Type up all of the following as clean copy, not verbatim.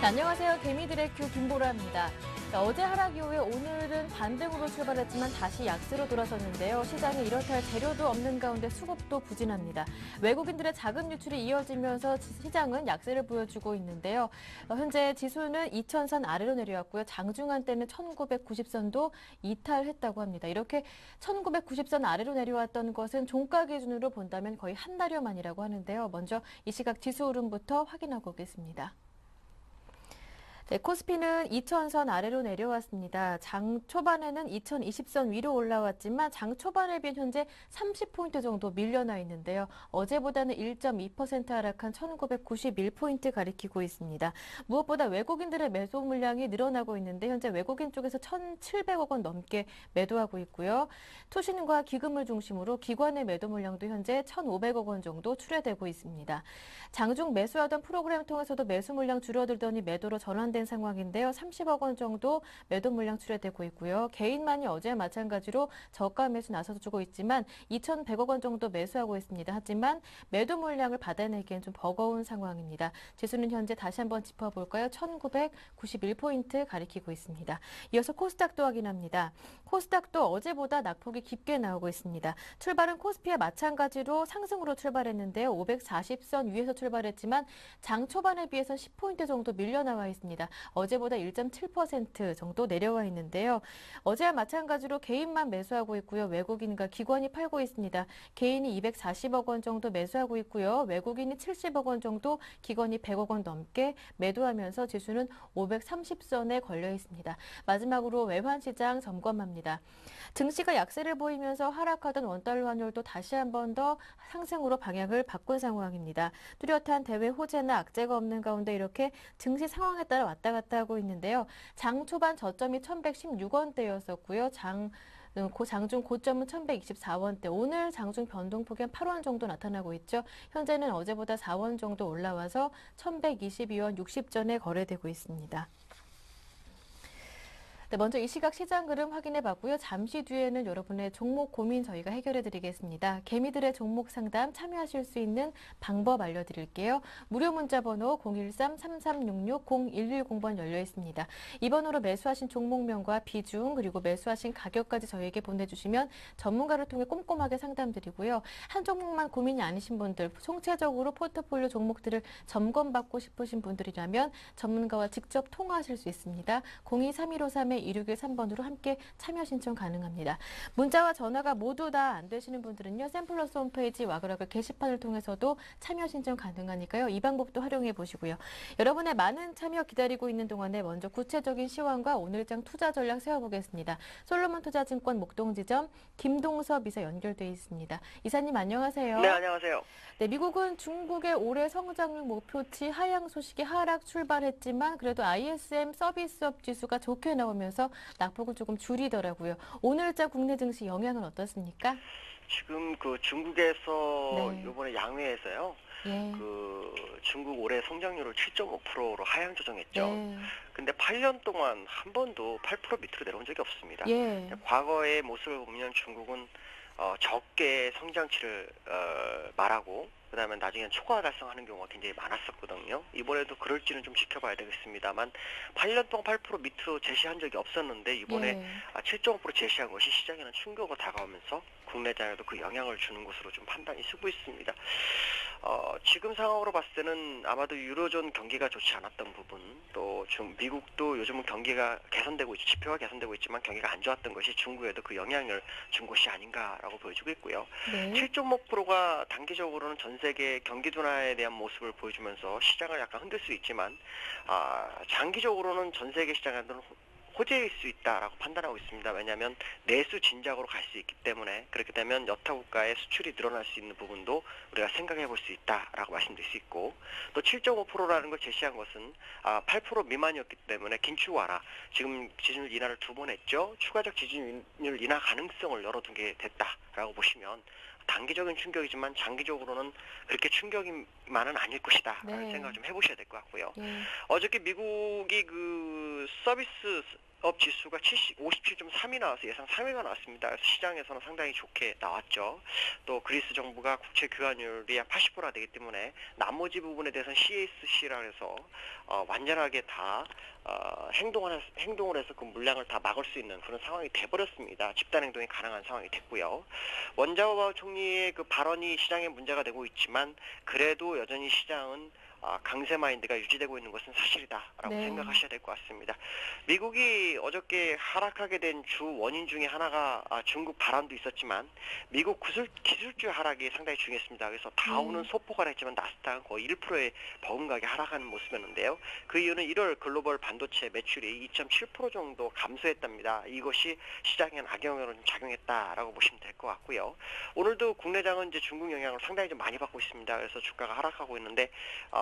네, 안녕하세요. 개미들의 큐 김보라입니다. 자, 어제 하락 이후에 오늘은 반등으로 출발했지만 다시 약세로 돌아섰는데요. 시장에 이렇다 할 재료도 없는 가운데 수급도 부진합니다. 외국인들의 자금 유출이 이어지면서 시장은 약세를 보여주고 있는데요. 현재 지수는 2,000선 아래로 내려왔고요. 장중한 때는 1,990선도 이탈했다고 합니다. 이렇게 1,990선 아래로 내려왔던 것은 종가 기준으로 본다면 거의 한 달여 만이라고 하는데요. 먼저 이 시각 지수 흐름부터 확인하고 오겠습니다. 네, 코스피는 2,000선 아래로 내려왔습니다. 장 초반에는 2,020선 위로 올라왔지만 장 초반에 비해 현재 30포인트 정도 밀려나 있는데요. 어제보다는 1.2% 하락한 1,991포인트 가리키고 있습니다. 무엇보다 외국인들의 매수 물량이 늘어나고 있는데 현재 외국인 쪽에서 1,700억 원 넘게 매도하고 있고요. 투신과 기금을 중심으로 기관의 매도 물량도 현재 1,500억 원 정도 출회되고 있습니다. 장중 매수하던 프로그램 통해서도 매수 물량 줄어들더니 매도로 전환된 상황인데요. 30억 원 정도 매도 물량 출회되고 있고요. 개인만이 어제와 마찬가지로 저가 매수 나서주고 있지만 2,100억 원 정도 매수하고 있습니다. 하지만 매도 물량을 받아내기엔 좀 버거운 상황입니다. 지수는 현재 다시 한번 짚어볼까요? 1,991포인트 가리키고 있습니다. 이어서 코스닥도 확인합니다. 코스닥도 어제보다 낙폭이 깊게 나오고 있습니다. 출발은 코스피와 마찬가지로 상승으로 출발했는데요. 540선 위에서 출발했지만 장 초반에 비해서 10포인트 정도 밀려나와 있습니다. 어제보다 1.7% 정도 내려와 있는데요. 어제와 마찬가지로 개인만 매수하고 있고요. 외국인과 기관이 팔고 있습니다. 개인이 240억 원 정도 매수하고 있고요. 외국인이 70억 원 정도, 기관이 100억 원 넘게 매도하면서 지수는 530선에 걸려 있습니다. 마지막으로 외환시장 점검합니다. 증시가 약세를 보이면서 하락하던 원달러 환율도 다시 한 번 더 상승으로 방향을 바꾼 상황입니다. 뚜렷한 대외 호재나 악재가 없는 가운데 이렇게 증시 상황에 따라 왔다 갔다 하고 있는데요. 장 초반 저점이 1,116원대였었고요. 장중 고점은 1,124원대. 오늘 장중 변동폭이 한 8원 정도 나타나고 있죠. 현재는 어제보다 4원 정도 올라와서 1,122원 60전에 거래되고 있습니다. 네, 먼저 이 시각 시장 흐름 확인해 봤고요. 잠시 뒤에는 여러분의 종목 고민 저희가 해결해 드리겠습니다. 개미들의 종목 상담 참여하실 수 있는 방법 알려드릴게요. 무료 문자 번호 013-3366-0110번 열려 있습니다. 이 번호로 매수하신 종목명과 비중 그리고 매수하신 가격까지 저희에게 보내주시면 전문가를 통해 꼼꼼하게 상담드리고요. 한 종목만 고민이 아니신 분들, 총체적으로 포트폴리오 종목들을 점검받고 싶으신 분들이라면 전문가와 직접 통화하실 수 있습니다. 023153-2613번으로 함께 참여 신청 가능합니다. 문자와 전화가 모두 다 안 되시는 분들은요. 샘플러스 홈페이지 와그라그 게시판을 통해서도 참여 신청 가능하니까요. 이 방법도 활용해 보시고요. 여러분의 많은 참여 기다리고 있는 동안에 먼저 구체적인 시황과 오늘장 투자 전략 세워보겠습니다. 솔로몬 투자증권 목동지점 김동섭 이사 연결돼 있습니다. 이사님 안녕하세요. 네, 안녕하세요. 네, 미국은 중국의 올해 성장률 목표치 하향 소식이 하락 출발했지만 그래도 ISM 서비스업 지수가 좋게 나오면서 낙폭을 조금 줄이더라고요. 오늘자 국내 증시 영향은 어떻습니까? 지금 중국에서 네. 이번에 양회에서요. 예. 중국 올해 성장률을 7.5%로 하향 조정했죠. 네. 근데 8년 동안 한 번도 8% 밑으로 내려온 적이 없습니다. 예. 과거의 모습을 보면 중국은 적게 성장치를 말하고 그다음에 나중엔 초과 달성하는 경우가 굉장히 많았었거든요. 이번에도 그럴지는 좀 지켜봐야 되겠습니다만 8년 동안 8% 밑으로 제시한 적이 없었는데 이번에 예. 7.5% 제시한 것이 시장에는 충격으로 다가오면서 국내장에도 그 영향을 주는 것으로 좀 판단이 서고 있습니다. 지금 상황으로 봤을 때는 아마도 유로존 경기가 좋지 않았던 부분, 또 미국도 요즘은 경기가 개선되고 있죠. 지표가 개선되고 있지만 경기가 안 좋았던 것이 중국에도 그 영향을 준 것이 아닌가라고 보여주고 있고요. 네. 7.5%가 단기적으로는 전 세계 경기 둔화에 대한 모습을 보여주면서 시장을 약간 흔들 수 있지만 장기적으로는 전 세계 시장에는 호재일 수 있다라고 판단하고 있습니다. 왜냐하면 내수 진작으로 갈 수 있기 때문에 그렇게 되면 여타 국가의 수출이 늘어날 수 있는 부분도 우리가 생각해 볼 수 있다라고 말씀드릴 수 있고 또 7.5%라는 걸 제시한 것은 8% 미만이었기 때문에 긴축 완화 지금 지준율 인하를 2번 했죠. 추가적 지준율 인하 가능성을 열어둔 게 됐다라고 보시면 단기적인 충격이지만 장기적으로는 그렇게 충격만은 아닐 것이다 라는 네. 생각을 좀 해보셔야 될 것 같고요. 예. 어저께 미국이 그 서비스 지수가 57.3이 나와서 예상 3위가 나왔습니다. 그래서 시장에서는 상당히 좋게 나왔죠. 또 그리스 정부가 국채 교환율이 한 80%가 되기 때문에 나머지 부분에 대해서는 CAC라 해서 완전하게 다 행동을 해서 그 물량을 다 막을 수 있는 그런 상황이 돼버렸습니다. 집단 행동이 가능한 상황이 됐고요. 원자오 총리의 그 발언이 시장에 문제가 되고 있지만 그래도 여전히 시장은 강세 마인드가 유지되고 있는 것은 사실이다라고 네. 생각하셔야 될 것 같습니다. 미국이 어저께 하락하게 된 주 원인 중에 하나가 중국 발언도 있었지만 미국 기술주 하락이 상당히 중요했습니다. 그래서 다우는 소폭 하락했지만 나스닥은 거의 1%의 버금가게 하락하는 모습이었는데요. 그 이유는 1월 글로벌 반도체 매출이 2.7% 정도 감소했답니다. 이것이 시장에 악영향으로 좀 작용했다라고 보시면 될 것 같고요. 오늘도 국내장은 이제 중국 영향을 상당히 좀 많이 받고 있습니다. 그래서 주가가 하락하고 있는데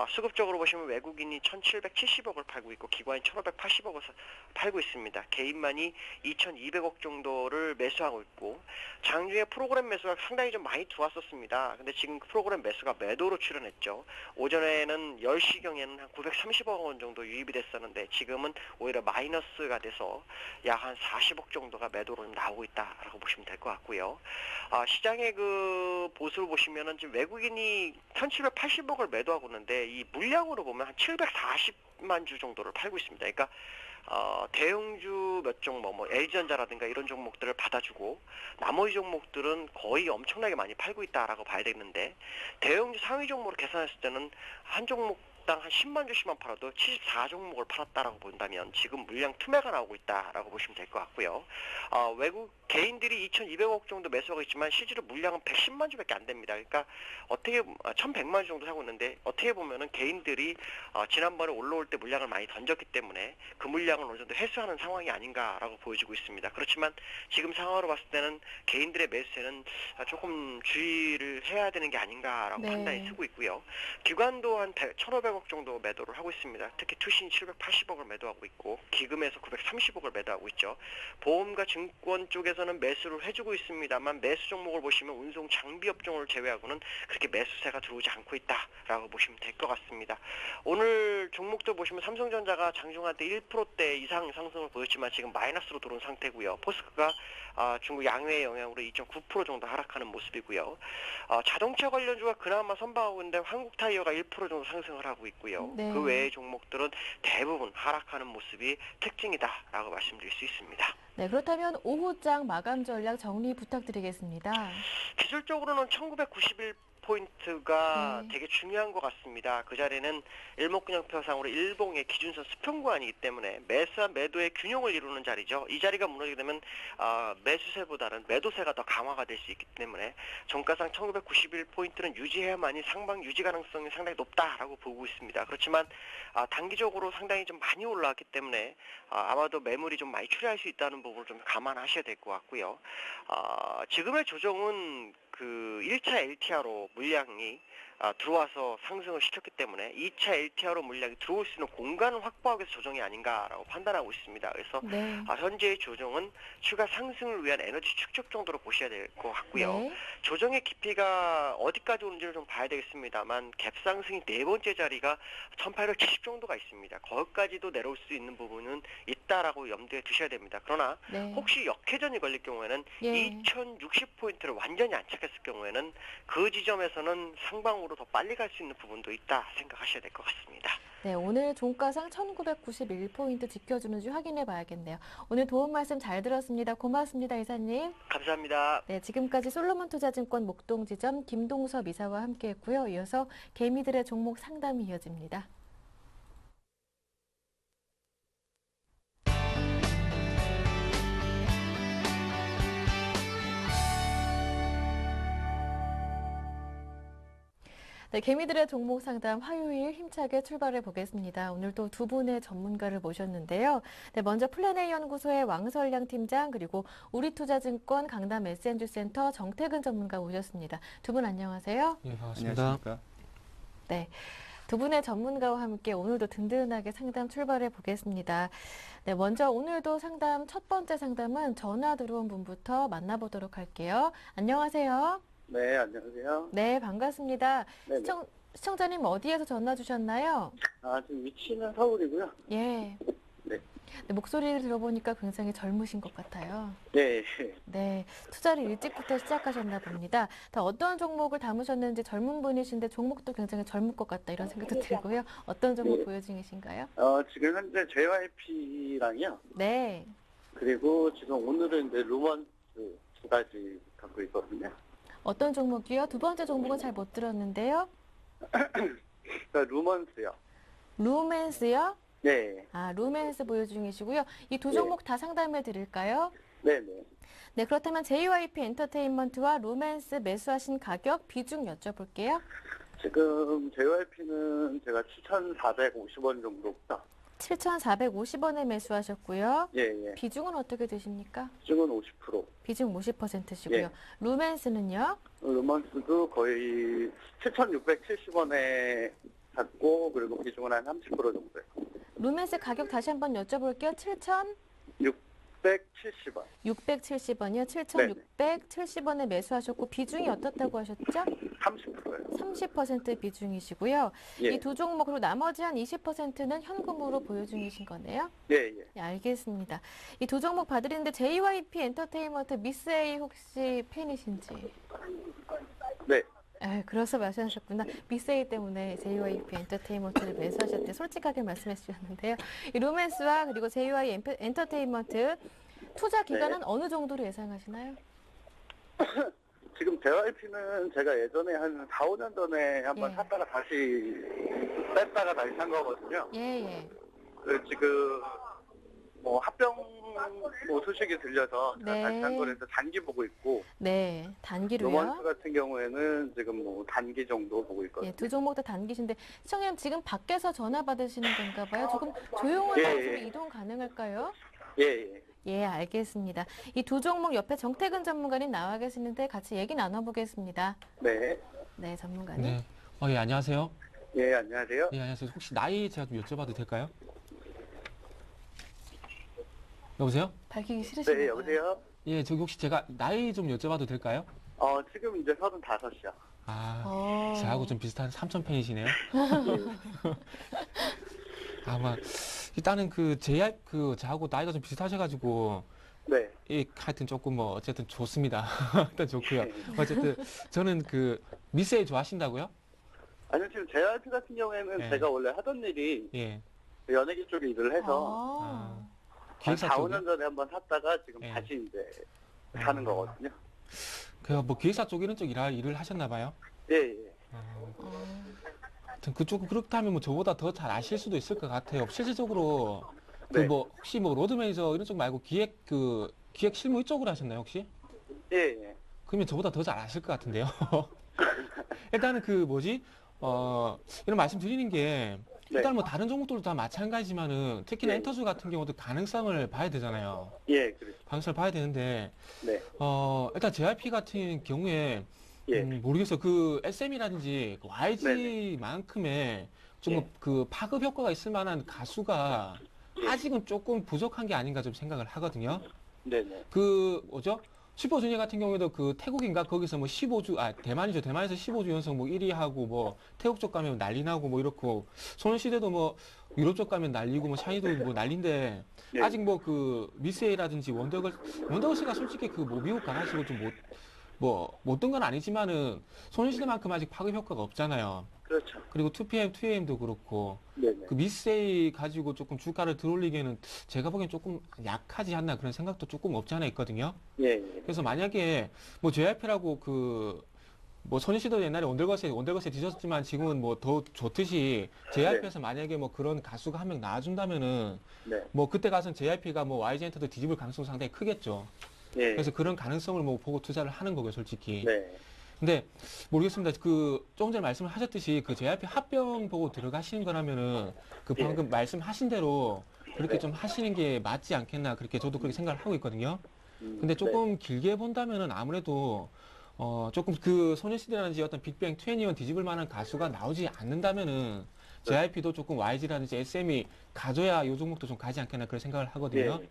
수급적으로 보시면 외국인이 1,770억을 팔고 있고 기관이 1,580억을 팔고 있습니다. 개인만이 2,200억 정도를 매수하고 있고 장중에 프로그램 매수가 상당히 좀 많이 들어왔었습니다. 근데 지금 프로그램 매수가 매도로 출현했죠. 오전에는 10시경에는 한 930억 원 정도 유입이 됐었는데 지금은 오히려 마이너스가 돼서 약 한 40억 정도가 매도로 좀 나오고 있다라고 보시면 될 것 같고요. 시장의 그 보수를 보시면은 지금 외국인이 1,780억을 매도하고 있는데 이 물량으로 보면 한 740만 주 정도를 팔고 있습니다. 그러니까 대형주 몇 종목, 뭐 LG전자라든가 이런 종목들을 받아주고 나머지 종목들은 거의 엄청나게 많이 팔고 있다라고 봐야 되는데 대형주 상위 종목으로 계산했을 때는 한 종목당 한 10만 주씩만 팔아도 74종목을 팔았다라고 본다면 지금 물량 투매가 나오고 있다라고 보시면 될 것 같고요. 외국 개인들이 2,200억 정도 매수하고 있지만 실제로 물량은 110만 주밖에 안 됩니다. 그러니까 어떻게 1,100만 주 정도 사고 있는데 어떻게 보면은 개인들이 지난번에 올라올 때 물량을 많이 던졌기 때문에 그 물량을 어느 정도 회수하는 상황이 아닌가라고 보여지고 있습니다. 그렇지만 지금 상황으로 봤을 때는 개인들의 매수세는 조금 주의를 해야 되는 게 아닌가라고 네. 판단이 쓰고 있고요. 기관도 한 1,500억 정도 매도를 하고 있습니다. 특히 투신 780억을 매도하고 있고 기금에서 930억을 매도하고 있죠. 보험과 증권 쪽에서는 매수를 해주고 있습니다만 매수 종목을 보시면 운송 장비 업종을 제외하고는 그렇게 매수세가 들어오지 않고 있다라고 보시면 될 것 같습니다. 오늘 종목도 보시면 삼성전자가 장중한 때 1%대 이상 상승을 보였지만 지금 마이너스로 들어온 상태고요. 포스코가 중국 양회의 영향으로 2.9% 정도 하락하는 모습이고요. 자동차 관련주가 그나마 선방하고 있는데 한국타이어가 1% 정도 상승을 하고 있고요. 네. 그 외의 종목들은 대부분 하락하는 모습이 특징이다라고 말씀드릴 수 있습니다. 네, 그렇다면 오후장 마감 전략 정리 부탁드리겠습니다. 기술적으로는 1991포인트가 네. 되게 중요한 것 같습니다. 그 자리는 일목균형표상으로 일봉의 기준선 수평구간이기 때문에 매수와 매도의 균형을 이루는 자리죠. 이 자리가 무너지게 되면 매수세보다는 매도세가 더 강화가 될 수 있기 때문에 종가상 1991포인트는 유지해야만이 상방 유지 가능성이 상당히 높다라고 보고 있습니다. 그렇지만 단기적으로 상당히 좀 많이 올라왔기 때문에 아마도 매물이 좀 많이 출현할 수 있다는 부분을 좀 감안하셔야 될 것 같고요. 지금의 조정은 그 1차 LTR로 물량이 들어와서 상승을 시켰기 때문에 2차 LTR로 물량이 들어올 수 있는 공간을 확보하기 위해서 조정이 아닌가라고 판단하고 있습니다. 그래서 네. 현재의 조정은 추가 상승을 위한 에너지 축적 정도로 보셔야 될 것 같고요. 네. 조정의 깊이가 어디까지 오는지를 좀 봐야 되겠습니다만 갭상승이 네 번째 자리가 1870 정도가 있습니다. 거기까지도 내려올 수 있는 부분은 있다라고 염두에 두셔야 됩니다. 그러나 네. 혹시 역회전이 걸릴 경우에는 예. 2060포인트를 완전히 안착했을 경우에는 그 지점에서는 상방으로 더 빨리 갈 수 있는 부분도 있다 생각하셔야 될 것 같습니다. 네, 오늘 종가상 1991포인트 지켜주는지 확인해 봐야겠네요. 오늘 도움 말씀 잘 들었습니다. 고맙습니다, 이사님. 감사합니다. 네, 지금까지 솔로몬투자증권 목동지점 김동섭 이사와 함께했고요. 이어서 개미들의 종목 상담이 이어집니다. 네, 개미들의 종목 상담 화요일 힘차게 출발해 보겠습니다. 오늘도 두 분의 전문가를 모셨는데요. 네, 먼저 플래넷 연구소의 왕설량 팀장 그리고 우리투자증권 강남 S&G센터 정태근 전문가 모셨습니다. 두 분 안녕하세요. 예, 반갑습니다. 안녕하십니까? 네, 두 분의 전문가와 함께 오늘도 든든하게 상담 출발해 보겠습니다. 네, 먼저 오늘도 상담 첫 번째 상담은 전화 들어온 분부터 만나보도록 할게요. 안녕하세요. 네, 안녕하세요. 네, 반갑습니다. 네, 시청자님 어디에서 전화 주셨나요? 지금 위치는 서울이고요. 예. 네. 네, 목소리를 들어보니까 굉장히 젊으신 것 같아요. 네. 네, 투자를 일찍부터 시작하셨나 봅니다. 다 어떤 종목을 담으셨는지 젊은 분이신데 종목도 굉장히 젊을 것 같다 이런 생각도 들고요. 어떤 종목 네. 보유 중이신가요? 지금 현재 JYP랑요. 네, 그리고 지금 오늘은 이제 루먼스 두 가지 갖고 있거든요. 어떤 종목이요? 두 번째 종목은 잘 못 들었는데요. 그러니까 루먼스요. 루멘스요? 네. 아, 루멘스 보유 중이시고요. 이 두 네. 종목 다 상담해 드릴까요? 네네. 네, 그렇다면 JYP 엔터테인먼트와 루멘스 매수하신 가격 비중 여쭤볼게요. 지금 JYP는 제가 7,450원 정도입니다. 7,450원에 매수하셨고요. 예, 예. 비중은 어떻게 되십니까? 지금은 50%. 비중 50%시고요. 예. 루멘스는요? 루먼스도 거의 7,670원에 샀고, 그리고 비중은 한 30% 정도예요. 루멘스 가격 다시 한번 여쭤볼게요. 670원. 7,670원이요. 7,670원에 매수하셨고 비중이 어떻다고 하셨죠? 30%예요. 30% 비중이시고요. 예. 이 두 종목 그리고 나머지 한 20%는 현금으로 보유 중이신 거네요. 예, 예. 네, 알겠습니다. 이 두 종목 봐드리는데 JYP 엔터테인먼트 미스 A 혹시 팬이신지? 네. 그래서 말씀하셨구나. 미스 A 때문에 JYP 엔터테인먼트를 매수하셨대 솔직하게 말씀해 주셨는데요. 이 루멘스와 그리고 JYP 엔터테인먼트 투자 기간은 어느 정도로 예상하시나요? 지금 JYP는 제가 예전에 한 4, 5년 전에 한번 예. 샀다가 다시 뺐다가 다시 산 거거든요. 예, 예. 지금 뭐 합병 뭐 소식이 들려서 제가 네. 다시 산 거라서 단기 보고 있고, 네, 단기로요. 로먼스 같은 경우에는 지금 뭐 단기 정도 보고 있거든요. 예, 두 종목 다 단기신데 시청자님 지금 밖에서 전화 받으시는 건가 봐요. 조금 조용한 예, 곳으로 예. 이동 가능할까요? 예, 예. 예, 알겠습니다. 이 두 종목 옆에 정태근 전문가님 나와 계시는데 같이 얘기 나눠보겠습니다. 네. 네, 전문가님. 네. 예, 안녕하세요. 예, 안녕하세요. 예, 안녕하세요. 혹시 나이 제가 좀 여쭤봐도 될까요? 여보세요? 밝히기 싫으신가요? 네, 여보세요? 예, 저기 혹시 제가 나이 좀 여쭤봐도 될까요? 지금 이제 35이요. 아, 저하고 좀 비슷한 삼촌 팬이시네요. 아마 일단은 그 JR 저하고 나이가 좀 비슷하셔가지고 네. 하여튼 조금 뭐 어쨌든 좋습니다. 일단 좋고요. 어쨌든 저는 그 미세일 좋아하신다고요? 아니요, 지금 JYP 같은 경우에는 네. 제가 원래 하던 일이 예. 연예계 쪽에 일을 해서 아, 한 기획사 4, 쪽이요? 5년 전에 한번 샀다가 지금 네. 다시 이제 사는 거거든요. 그뭐 기획사 쪽 이런 쪽 일을 하셨나 봐요. 예, 예. 하여튼 그쪽 그렇다면 뭐 저보다 더 잘 아실 수도 있을 것 같아요. 실질적으로 그 네. 뭐 혹시 뭐 로드 매니저 이런 쪽 말고 기획 실무 이쪽으로 하셨나요 혹시? 예, 예. 그러면 저보다 더 잘 아실 것 같은데요. 일단은 그 뭐지 이런 말씀 드리는 게 일단 뭐 다른 종목들도 다 마찬가지지만은 특히나 네. 엔터주 같은 경우도 가능성을 봐야 되잖아요. 예, 그렇죠. 가능성을 봐야 되는데 네. 일단 JYP 같은 경우에 예. 모르겠어요. 그 SM이라든지 YG만큼의 좀 예. 그 파급 효과가 있을 만한 가수가 아직은 조금 부족한 게 아닌가 좀 생각을 하거든요. 네네. 그 뭐죠? 슈퍼주니어 같은 경우에도 그 태국인가 거기서 뭐 15주 대만이죠. 대만에서 15주 연속 뭐 1위 하고 뭐 태국 쪽 가면 난리 나고 뭐 이렇고 소녀시대도 뭐 유럽 쪽 가면 난리고 뭐 샤이도 뭐 난리인데 예. 아직 뭐 그 미스에이라든지 원더걸스가 솔직히 그 뭐 미국 가가지고 좀 못 뜬 건 아니지만은 소녀시대만큼 아직 파급 효과가 없잖아요. 그렇죠. 그리고 2PM, 2AM도 그렇고 네네. 그 미스에이 가지고 조금 주가를 들어올리기에는 제가 보기엔 조금 약하지 않나 그런 생각도 조금 없지 않아 있거든요. 예, 예. 그래서 만약에 뭐 JYP라고 그 뭐 소녀시대도 옛날에 원더걸스에 뒤졌지만 지금은 뭐 더 좋듯이 JYP에서 만약에 뭐 그런 가수가 한 명 나와준다면은 네. 뭐 그때 가서는 JYP가 뭐 YG엔터도 뒤집을 가능성 상당히 크겠죠. 예. 그래서 그런 가능성을 뭐 보고 투자를 하는 거고요, 솔직히. 네. 근데 모르겠습니다. 그 조금 전에 말씀을 하셨듯이 그 JYP 합병 보고 들어가시는 거라면은 그 예. 방금 말씀하신 대로 그렇게 네. 좀 하시는 게 맞지 않겠나 그렇게 저도 그렇게 생각을 하고 있거든요. 근데 네. 조금 길게 본다면은 아무래도 조금 그 소녀시대라든지 어떤 빅뱅 21 뒤집을 만한 가수가 나오지 않는다면은 JYP도 조금 YG라든지 SM이 가져야 요 종목도 좀 가지 않겠나 그런 생각을 하거든요. 예.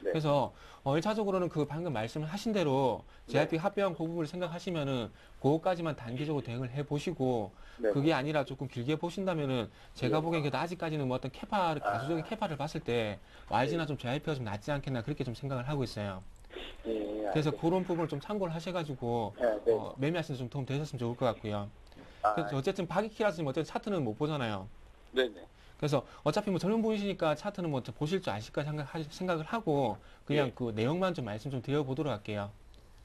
네. 그래서 1차적으로는 그 방금 말씀하신 대로 JYP 합병 그 부분을 생각하시면은 그거까지만 단기적으로 대응을 해보시고 네. 그게 아니라 조금 길게 보신다면은 제가 네. 보기엔 그래도 아직까지는 뭐 어떤 가수적인 캐파를 봤을 때 YG나 좀 JYP가 좀 낫지 않겠나 그렇게 좀 생각을 하고 있어요. 예, 그래서 알겠습니다. 그런 부분을 좀 참고를 하셔가지고 네, 네. 매매하시는 데 좀 도움 되셨으면 좋을 것 같고요. 아, 그래서 어쨌든 바기키라서 어쨌든 차트는 못 보잖아요. 네네. 그래서 어차피 뭐 젊은 분이시니까 차트는 뭐 보실 줄 아실까 생각을 하고 그냥 예. 그 내용만 좀 말씀 좀 드려보도록 할게요.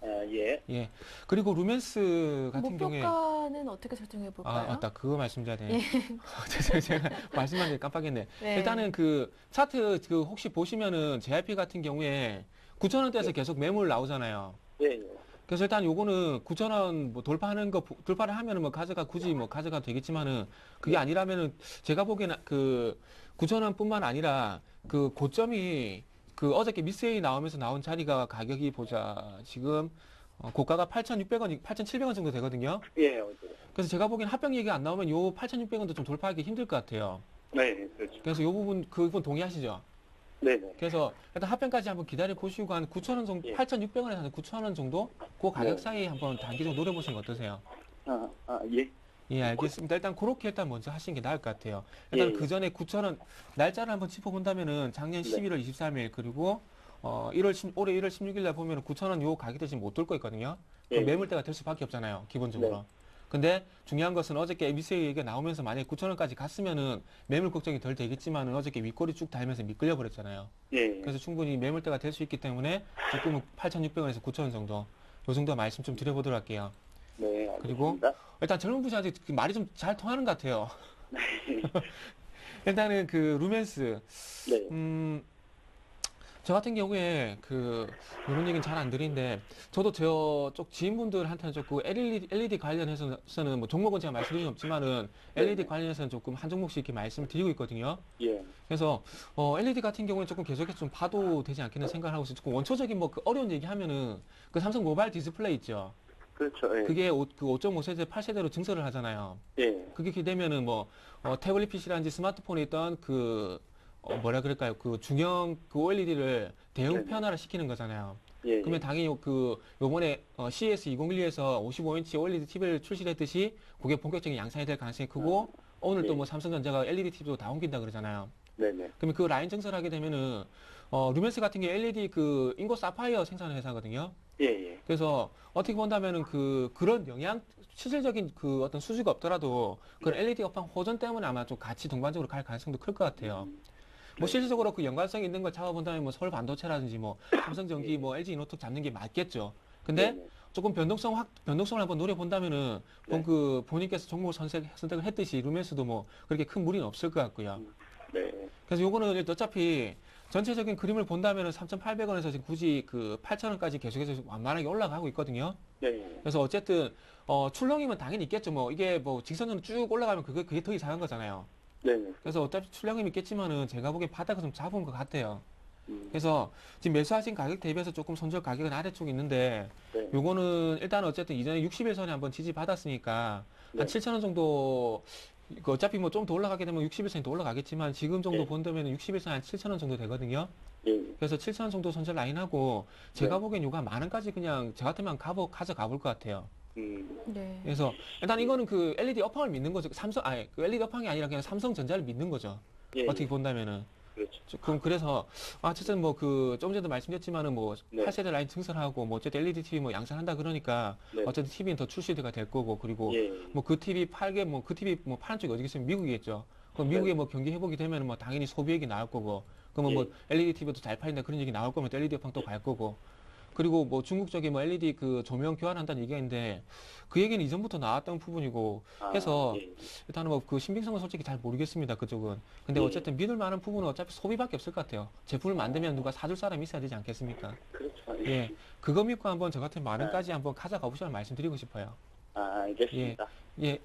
아, 예. 예. 그리고 루멘스 같은 경우에 목표가는 어떻게 설정해 볼까요? 맞다. 그거 말씀드려야 되네. 제가 말씀만 까빡했네. 네. 일단은 그 차트 그 혹시 보시면은 JYP 같은 경우에 9,000원대에서 계속 매물 나오잖아요. 예, 예. 그래서 일단 요거는 9,000원 뭐 돌파를 하면은 뭐 굳이 가져가도 되겠지만은 그게 아니라면은 제가 보기에는 그 9,000원뿐만 아니라 그 고점이 그 어저께 미스에이 나오면서 나온 자리가 가격이 보자 지금 고가가 8,600원, 8,700원 정도 되거든요. 예, 어제. 그래서 제가 보기엔 합병 얘기가 안 나오면 요 8,600원도 좀 돌파하기 힘들 것 같아요. 네, 그렇죠. 그래서 요 부분 그 부분 동의하시죠? 네네. 그래서 일단 합병까지 한번 기다려 보시고 한 9,000원 정도, 예. 8,600원에서 한 9,000원 정도 그 가격 네. 사이에 한번 단기적으로 노려보시는 거 어떠세요? 예. 예, 알겠습니다. 일단 그렇게 일단 먼저 하시는 게 나을 것 같아요. 일단 예, 예. 그 전에 9,000원 날짜를 한번 짚어본다면은 작년 네. 11월 23일 그리고 올해 1월 16일 날 보면은 9,000원 요 가격대 지금 못 돌 거 있거든요. 그럼 예. 매물대가 될 수밖에 없잖아요. 기본적으로. 네. 근데 중요한 것은 어저께 MBC의 얘기가 나오면서 만약에 9,000원까지 갔으면은 매물 걱정이 덜 되겠지만은 어저께 윗꼬리 쭉 달면서 미끌려 버렸잖아요. 예. 그래서 충분히 매물대가 될 수 있기 때문에 조금은 8,600원에서 9,000원 정도 요 정도 말씀 좀 드려보도록 할게요. 네, 알겠습니다. 그리고 일단 젊은 분들한테 그 말이 좀 잘 통하는 것 같아요. 일단은 그 루멘스 네. 저 같은 경우에 이런 얘기는 잘 안 드리는데 저도 저쪽 지인분들한테는 조금 LED 관련해서는 뭐 종목은 제가 말씀드릴 수 없지만은 LED 관련해서는 조금 한 종목씩 이렇게 말씀을 드리고 있거든요. 예. 그래서 LED 같은 경우는 조금 계속해서 좀 봐도 되지 않겠나 생각을 하고 있어요. 조금 원초적인 뭐 그 어려운 얘기 하면은 그 삼성 모바일 디스플레이 있죠. 그렇죠. 예. 그게 그 5.5세대, 8세대로 증설을 하잖아요. 예. 그게 이렇게 되면은 뭐 태블릿 PC라든지 스마트폰에 있던 뭐라 그럴까요? 그 중형 그 OLED를 대형 네네. 편화를 시키는 거잖아요. 예. 그러면 당연히 요번에 CES 2012에서 55인치 OLED TV를 출시했듯이 그게 본격적인 양산이 될 가능성이 크고 오늘 또 예. 뭐 삼성전자가 LED TV도 다 옮긴다 그러잖아요. 네네. 그러면 그 라인 증설하게 되면은 루멘스 같은 게 LED 그 인고 사파이어 생산을 회사거든요. 예. 예. 그래서 어떻게 본다면은 그런 실질적인 그 어떤 수주가 없더라도 그런 LED 업황 호전 때문에 아마 좀 같이 동반적으로 갈 가능성도 클 것 같아요. 뭐 실질적으로 그 연관성 있는 걸 잡아본다면 뭐 서울 반도체라든지 뭐 삼성전기 뭐 LG 이노텍 잡는 게 맞겠죠. 근데 네네. 조금 변동성을 한번 노려본다면은 네. 그 본인께서 종목을 선택을 했듯이 루멘스도 뭐 그렇게 큰 무리는 없을 것 같고요. 네. 그래서 요거는 어차피 전체적인 그림을 본다면은 3,800원에서 지금 굳이 그 8,000원까지 계속해서 완만하게 올라가고 있거든요. 네. 그래서 어쨌든 출렁이면 당연히 있겠죠. 뭐 이게 뭐 직선으로 쭉 올라가면 그게 더 이상한 거잖아요. 네네. 그래서 어차피 출렁임이 있겠지만은 제가 보기엔 바닥을 좀 잡은 것 같아요. 음. 그래서 지금 매수하신 가격 대비해서 조금 손절 가격은 아래쪽에 있는데 네. 요거는 일단 어쨌든 이전에 60일선에 한번 지지받았으니까 네. 한 7,000원 정도 어차피 뭐 좀 더 올라가게 되면 60일선이 더 올라가겠지만 지금 정도 네. 본다면 60일선 한 7,000원 정도 되거든요. 예. 그래서 7,000원 정도 손절 라인하고 제가 네. 보기엔 요거 한 10,000원까지 그냥 저 같으면 가져가 볼 것 같아요. 네. 그래서 일단 이거는 그 LED 업황을 믿는 거죠. 그 LED 업황이 아니라 그냥 삼성전자를 믿는 거죠. 예. 어떻게 본다면은. 그렇죠. 그럼 그래서 어쨌든 뭐 좀 전에도 말씀드렸지만은 뭐 네. 8세대 라인 증설하고 뭐 어쨌든 LED TV 뭐 양산한다 그러니까 네. 어쨌든 TV는 더 출시가 될 거고 그리고 예. 뭐 그 TV 그 TV 뭐 파는 쪽이 어디겠어요? 미국이겠죠. 그럼 네. 미국에 뭐 경기 회복이 되면 뭐 당연히 소비액이 나올 거고 그러면 뭐 LED TV도 잘 팔린다 그런 얘기 나올 거면 또 LED 업황 또 갈 거고 그리고 뭐 중국 쪽에 뭐 LED 그 조명 교환한다는 얘기가 있는데 그 얘기는 이전부터 나왔던 부분이고 해서 예. 일단은 뭐 그 신빙성은 솔직히 잘 모르겠습니다. 그쪽은. 근데 예. 어쨌든 믿을 만한 부분은 어차피 소비밖에 없을 것 같아요. 제품을 만들면 누가 사줄 사람이 있어야 되지 않겠습니까? 그렇죠. 예. 그거 믿고 한번 저 같은 만원까지 한번 가져가 보시라는 말씀드리고 싶어요. 알겠습니다. 예.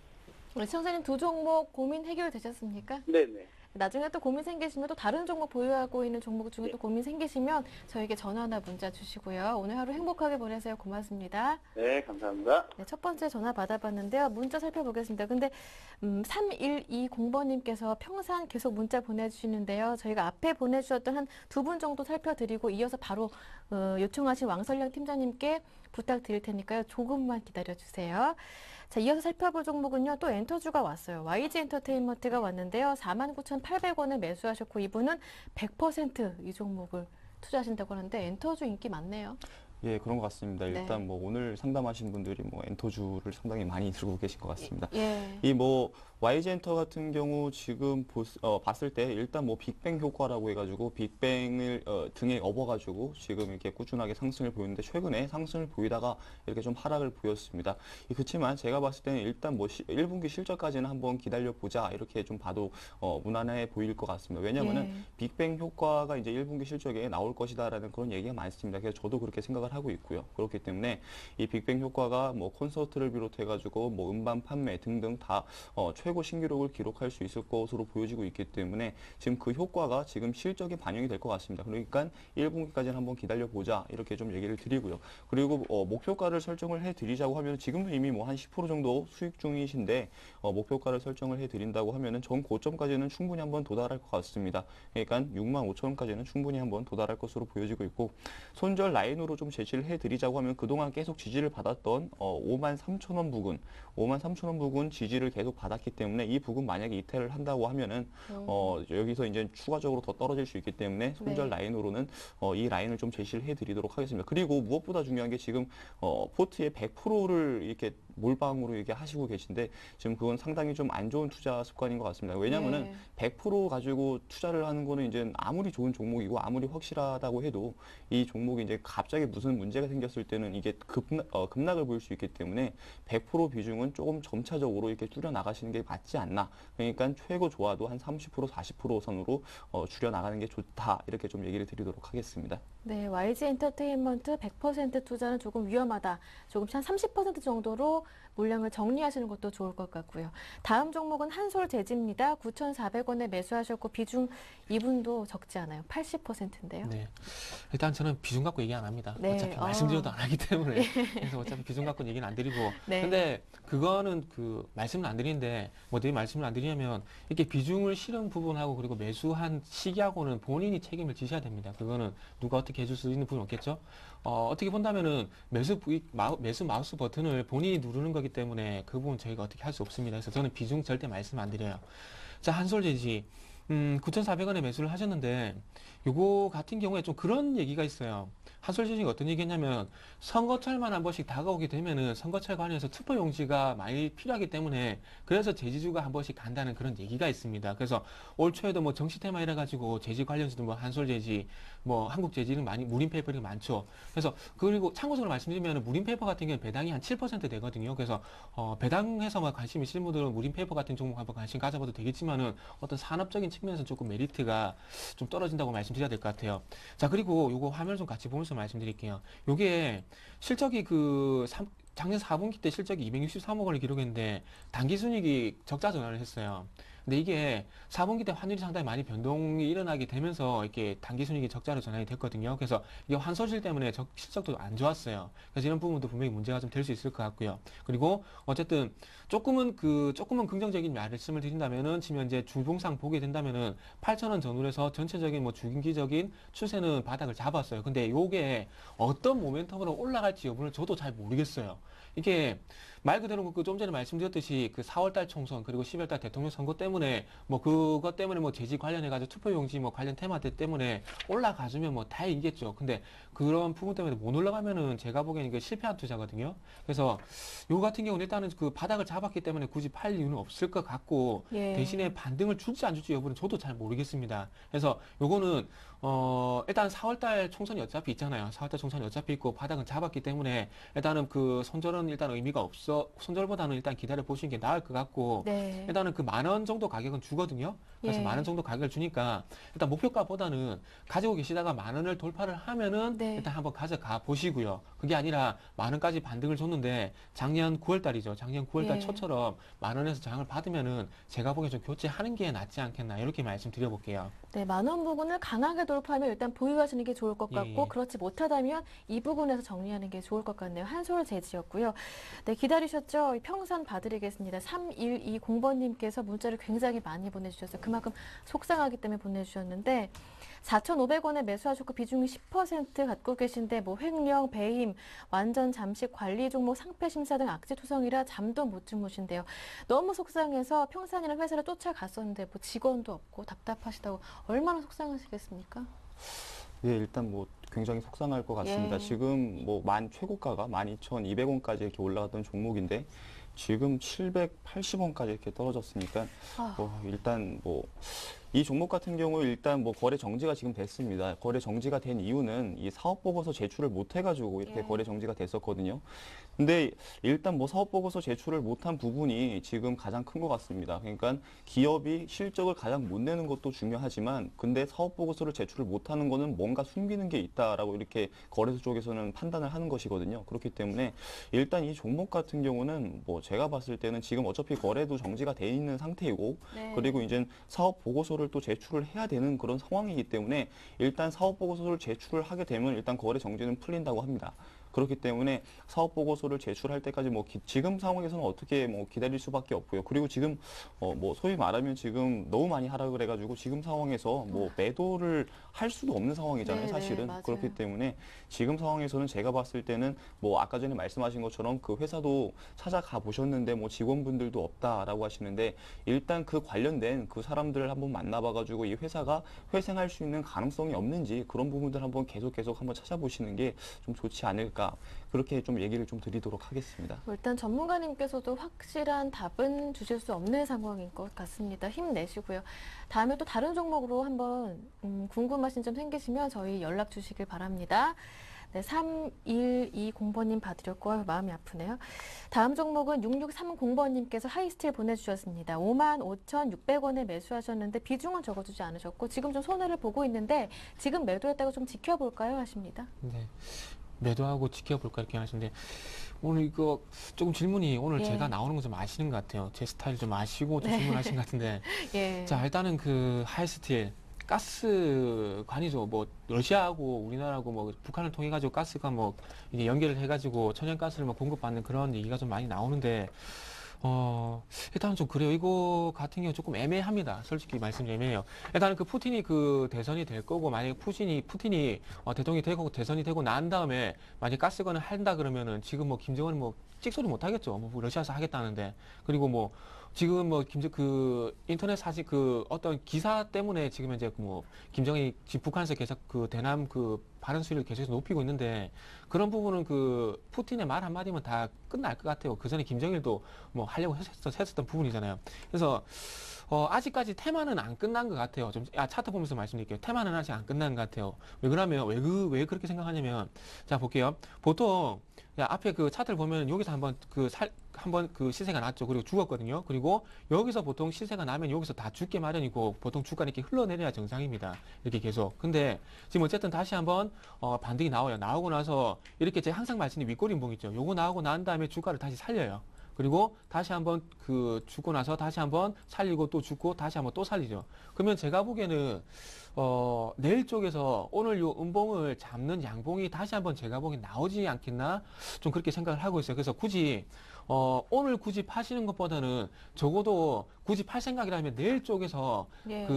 우리 시청자님 두 종목 고민 해결되셨습니까? 네네. 나중에 또 고민 생기시면 또 다른 종목 보유하고 있는 종목 중에 네. 또 고민 생기시면 저에게 전화나 문자 주시고요. 오늘 하루 행복하게 보내세요. 고맙습니다. 네, 감사합니다. 네, 첫 번째 전화 받아봤는데요. 문자 살펴보겠습니다. 근데 3120번님께서 평산 계속 문자 보내주시는데요. 저희가 앞에 보내주셨던 한 두 분 정도 살펴드리고 이어서 바로 요청하신 왕설령 팀장님께 부탁드릴 테니까요. 조금만 기다려주세요. 자, 이어서 살펴볼 종목은요. 또 엔터주가 왔어요. YG 엔터테인먼트가 왔는데요. 49,800원에 매수하셨고 이분은 100% 이 종목을 투자하신다고 하는데 엔터주 인기 많네요. 예, 그런 것 같습니다. 네. 일단 뭐 오늘 상담하신 분들이 뭐 엔터주를 상당히 많이 들고 계신 것 같습니다. 예. 이 뭐 YG 엔터 같은 경우 지금 봤을 때 일단 뭐 빅뱅 효과라고 해가지고 빅뱅을 등에 업어가지고 지금 이렇게 꾸준하게 상승을 보이는데 최근에 상승을 보이다가 이렇게 좀 하락을 보였습니다. 그렇지만 제가 봤을 때는 일단 뭐 1분기 실적까지는 한번 기다려 보자 이렇게 좀 봐도 무난해 보일 것 같습니다. 왜냐하면은 예. 빅뱅 효과가 이제 1분기 실적에 나올 것이다라는 그런 얘기가 많습니다. 그래서 저도 그렇게 생각을 하고 있고요. 그렇기 때문에 이 빅뱅 효과가 뭐 콘서트를 비롯해가지고 뭐 음반 판매 등등 다 최고 신기록을 기록할 수 있을 것으로 보여지고 있기 때문에 지금 그 효과가 지금 실적에 반영이 될 것 같습니다. 그러니까 1분기까지는 한번 기다려 보자 이렇게 좀 얘기를 드리고요. 그리고 목표가를 설정을 해드리자고 하면 지금도 이미 뭐 한 10% 정도 수익 중이신데 목표가를 설정을 해드린다고 하면은 전 고점까지는 충분히 한번 도달할 것 같습니다. 그러니까 65,000원까지는 충분히 한번 도달할 것으로 보여지고 있고 손절 라인으로 좀 제시를 해드리자고 하면 그동안 계속 지지를 받았던 53,000원 부근, 53,000원 부근 지지를 계속 받았기 때문에 이 부근 만약에 이탈을 한다고 하면은 여기서 이제 추가적으로 더 떨어질 수 있기 때문에 손절 네. 라인으로는 이 라인을 좀 제시를 해드리도록 하겠습니다. 그리고 무엇보다 중요한 게 지금 포트의 100%를 이렇게 몰빵으로 이렇게 하시고 계신데 지금 그건 상당히 좀 안 좋은 투자 습관인 것 같습니다. 왜냐하면은 네. 100% 가지고 투자를 하는 거는 이제 아무리 좋은 종목이고 아무리 확실하다고 해도 이 종목이 이제 갑자기 무슨 문제가 생겼을 때는 이게 급락을 보일 수 있기 때문에 100% 비중은 조금 점차적으로 이렇게 줄여 나가시는 게 맞지 않나. 그러니까 최고 좋아도 한 30% 40% 선으로 줄여 나가는 게 좋다. 이렇게 좀 얘기를 드리도록 하겠습니다. 네, YG 엔터테인먼트 100% 투자는 조금 위험하다. 조금씩 한 30% 정도로 물량을 정리하시는 것도 좋을 것 같고요. 다음 종목은 한솔재지입니다. 9,400원에 매수하셨고 비중 이분도 적지 않아요. 80%인데요. 네. 일단 저는 비중 갖고 얘기 안 합니다. 네. 어차피 말씀드려도 안 하기 때문에. 그래서 어차피 비중 갖고 얘기는 안 드리고. 네. 근데 그거는 말씀을 안 드리는데 뭐 어떻게 말씀을 안 드리냐면 이렇게 비중을 실은 부분하고 그리고 매수한 시기하고는 본인이 책임을 지셔야 됩니다. 그거는 누가 어떻게 해줄 수 있는 부분은 없겠죠. 어떻게 본다면은 매수 마우스 버튼을 본인이 누르는 거기 때문에 그 부분 저희가 어떻게 할 수 없습니다. 그래서 저는 비중 절대 말씀 안 드려요. 자, 한솔재지. 9,400원에 매수를 하셨는데 요거 같은 경우에 좀 그런 얘기가 있어요. 한솔재지가 어떤 얘기했냐면 선거철만 한 번씩 다가오게 되면은 선거철 관련해서 투표 용지가 많이 필요하기 때문에 그래서 제지주가 한 번씩 간다는 그런 얘기가 있습니다. 그래서 올 초에도 뭐 정치 테마 이래 가지고 제지 관련해서도 뭐 한솔재지, 뭐 한국제지는 많이 무림페이퍼가 많죠. 그래서 그리고 참고적으로 말씀드리면 무림페이퍼 같은 경우는 배당이 한 7% 되거든요. 그래서 배당해서만 관심 있으신 분들은 무림페이퍼 같은 종목 한번 관심 가져봐도 되겠지만은 어떤 산업적인 측면에서 조금 메리트가 좀 떨어진다고 말씀드려야 될 것 같아요. 자, 그리고 요거 화면을 좀 같이 보면서 말씀드릴게요. 요게 실적이 작년 4분기 때 실적이 263억 원을 기록했는데 당기순이익이 적자 전환을 했어요. 근데 이게 4분기 때 환율이 상당히 많이 변동이 일어나게 되면서 이렇게 단기순이익이 적자로 전환이 됐거든요. 그래서 이게 환소실 때문에 실적도 안 좋았어요. 그래서 이런 부분도 분명히 문제가 좀 될 수 있을 것 같고요. 그리고 어쨌든 조금은 긍정적인 말씀을 드린다면은 지금 현재 주봉상 보게 된다면은 8,000원 전후로 해서 전체적인 뭐 중기적인 추세는 바닥을 잡았어요. 근데 요게 어떤 모멘텀으로 올라갈지 여부는 저도 잘 모르겠어요. 이게 말 그대로 그 좀 전에 말씀드렸듯이 그 4월달 총선 그리고 10월달 대통령 선거 때문에 뭐 그것 때문에 뭐 제지 관련해가지고 투표용지 뭐 관련 테마들 때문에 올라가주면 뭐 다행이겠죠. 근데 그런 부분 때문에 못 올라가면은 제가 보기에는 이게 실패한 투자거든요. 그래서 요 같은 경우는 일단은 그 바닥을 잡았기 때문에 굳이 팔 이유는 없을 것 같고 예. 대신에 반등을 줄지 안 줄지 여부는 저도 잘 모르겠습니다. 그래서 요거는 일단 4월달 총선이 어차피 있잖아요. 4월달 총선이 어차피 있고 바닥은 잡았기 때문에 일단은 그 손절은 그런 일단 의미가 없어 손절보다는 일단 기다려 보시는 게 나을 것 같고 네. 일단은 그 10,000원 정도 가격은 주거든요. 그래서 예. 10,000원 정도 가격을 주니까 일단 목표가보다는 가지고 계시다가 10,000원을 돌파를 하면은 네. 일단 한번 가져가 보시고요. 그게 아니라 10,000원까지 반등을 줬는데 작년 9월달이죠. 작년 9월달 예. 초처럼 10,000원에서 저항을 받으면은 제가 보기엔 좀 교체하는 게 낫지 않겠나 이렇게 말씀드려볼게요. 네, 10,000원 부근을 강하게 돌파하면 일단 보유하시는 게 좋을 것 같고 예. 그렇지 못하다면 이 부분에서 정리하는 게 좋을 것 같네요. 한솔 제지였고요. 네, 기다리셨죠? 평선 봐드리겠습니다. 3120번님께서 문자를 굉장히 많이 보내주셨어요. 그만큼 속상하기 때문에 보내주셨는데 4,500원에 매수하셨고 비중이 10% 갖고 계신데 뭐 횡령, 배임, 완전 잠식 관리 종목 상패 심사 등 악재 투성이라 잠도 못 주무신대요. 너무 속상해서 평산이랑 회사를 쫓아갔었는데 뭐 직원도 없고 답답하시다고 얼마나 속상하시겠습니까? 예, 일단 뭐 굉장히 속상할 것 같습니다. 예. 지금 뭐 최고가가 12,200원까지 이렇게 올라갔던 종목인데 지금 780원까지 이렇게 떨어졌으니까 아. 일단 이 종목 같은 경우 일단 거래 정지가 지금 됐습니다. 거래 정지가 된 이유는 이 사업 보고서 제출을 못 해가지고 이렇게 예. 거래 정지가 됐었거든요. 근데 일단 사업 보고서 제출을 못한 부분이 지금 가장 큰 것 같습니다. 그러니까 기업이 실적을 가장 못 내는 것도 중요하지만 근데 사업 보고서를 제출을 못하는 거는 뭔가 숨기는 게 있다라고 이렇게 거래소 쪽에서는 판단을 하는 것이거든요. 그렇기 때문에 일단 이 종목 같은 경우는 제가 봤을 때는 지금 어차피 거래도 정지가 돼 있는 상태이고 네. 그리고 이제 사업 보고서를 또 제출을 해야 되는 그런 상황이기 때문에 일단 사업 보고서를 제출을 하게 되면 일단 거래 정지는 풀린다고 합니다. 그렇기 때문에 사업 보고서를 제출할 때까지 지금 상황에서는 어떻게 기다릴 수밖에 없고요. 그리고 지금 소위 말하면 지금 너무 많이 하락을 해가지고 지금 상황에서 매도를 할 수도 없는 상황이잖아요, 네, 사실은. 맞아요. 그렇기 때문에 지금 상황에서는 제가 봤을 때는 아까 전에 말씀하신 것처럼 그 회사도 찾아가 보셨는데 직원분들도 없다라고 하시는데 일단 그 관련된 그 사람들을 한번 만나봐가지고 이 회사가 회생할 수 있는 가능성이 없는지 그런 부분들 한번 계속 한번 찾아보시는 게 좀 좋지 않을까. 그렇게 좀 얘기를 좀 드리도록 하겠습니다. 일단 전문가님께서도 확실한 답은 주실 수 없는 상황인 것 같습니다. 힘내시고요. 다음에 또 다른 종목으로 한번 궁금하신 점 생기시면 저희 연락 주시길 바랍니다. 네, 3120번님 봐드렸고 마음이 아프네요. 다음 종목은 6630번님께서 하이스틸 보내주셨습니다. 55,600원에 매수하셨는데 비중은 적어주지 않으셨고 지금 좀 손해를 보고 있는데 지금 매도했다고 좀 지켜볼까요? 하십니다. 네. 매도하고 지켜볼까 이렇게 하시는데 오늘 이거 조금 질문이 오늘 예. 제가 나오는 거 좀 아시는 것 같아요. 제 스타일 좀 아시고 좀 질문하신 것 같은데 예. 자 일단은 그 하이스틸 가스관이죠. 러시아하고 우리나라하고 북한을 통해 가지고 가스가 이제 연결을 해가지고 천연가스를 공급받는 그런 얘기가 좀 많이 나오는데 일단은 좀 그래요. 이거 같은 경우 조금 애매합니다. 솔직히 말씀드리면 애매해요. 일단은 그 푸틴이 그 대선이 될 거고 만약에 푸틴이 대통령이 되고 대선이 되고 난 다음에 만약에 가스관을 한다 그러면은 지금 김정은은 찍소리 못 하겠죠. 러시아에서 하겠다는데 그리고 지금 인터넷 사실 어떤 기사 때문에 지금 이제 김정은이 지금 북한에서 계속 대남 발언 수위를 계속 높이고 있는데 그런 부분은 푸틴의 말 한마디면 다 끝날 것 같아요. 그 전에 김정일도 하려고 했었던 부분이잖아요. 그래서 아직까지 테마는 안 끝난 것 같아요. 차트 보면서 말씀드릴게요. 테마는 아직 안 끝난 것 같아요. 왜 그러면 왜 그렇게 생각하냐면 자 볼게요. 보통 앞에 차트를 보면 여기서 한번 시세가 났죠. 그리고 죽었거든요. 그리고 여기서 보통 시세가 나면 여기서 다 죽게 마련이고 보통 주가는 이렇게 흘러내려야 정상입니다. 이렇게 계속. 근데 지금 어쨌든 다시 한번 반등이 나와요. 나오고 나서 이렇게 제가 항상 말씀드린 윗꼬림봉 있죠. 요거 나오고 난 다음에 주가를 다시 살려요. 그리고 다시 한번 죽고 나서 다시 한번 살리고 또 죽고 다시 한번 또 살리죠. 그러면 제가 보기에는 내일 쪽에서 오늘 요 음봉을 잡는 양봉이 다시 한번 제가 보기엔 나오지 않겠나 좀 그렇게 생각을 하고 있어요. 그래서 굳이 오늘 굳이 파시는 것보다는 적어도 굳이 팔 생각이라면 내일 쪽에서 예.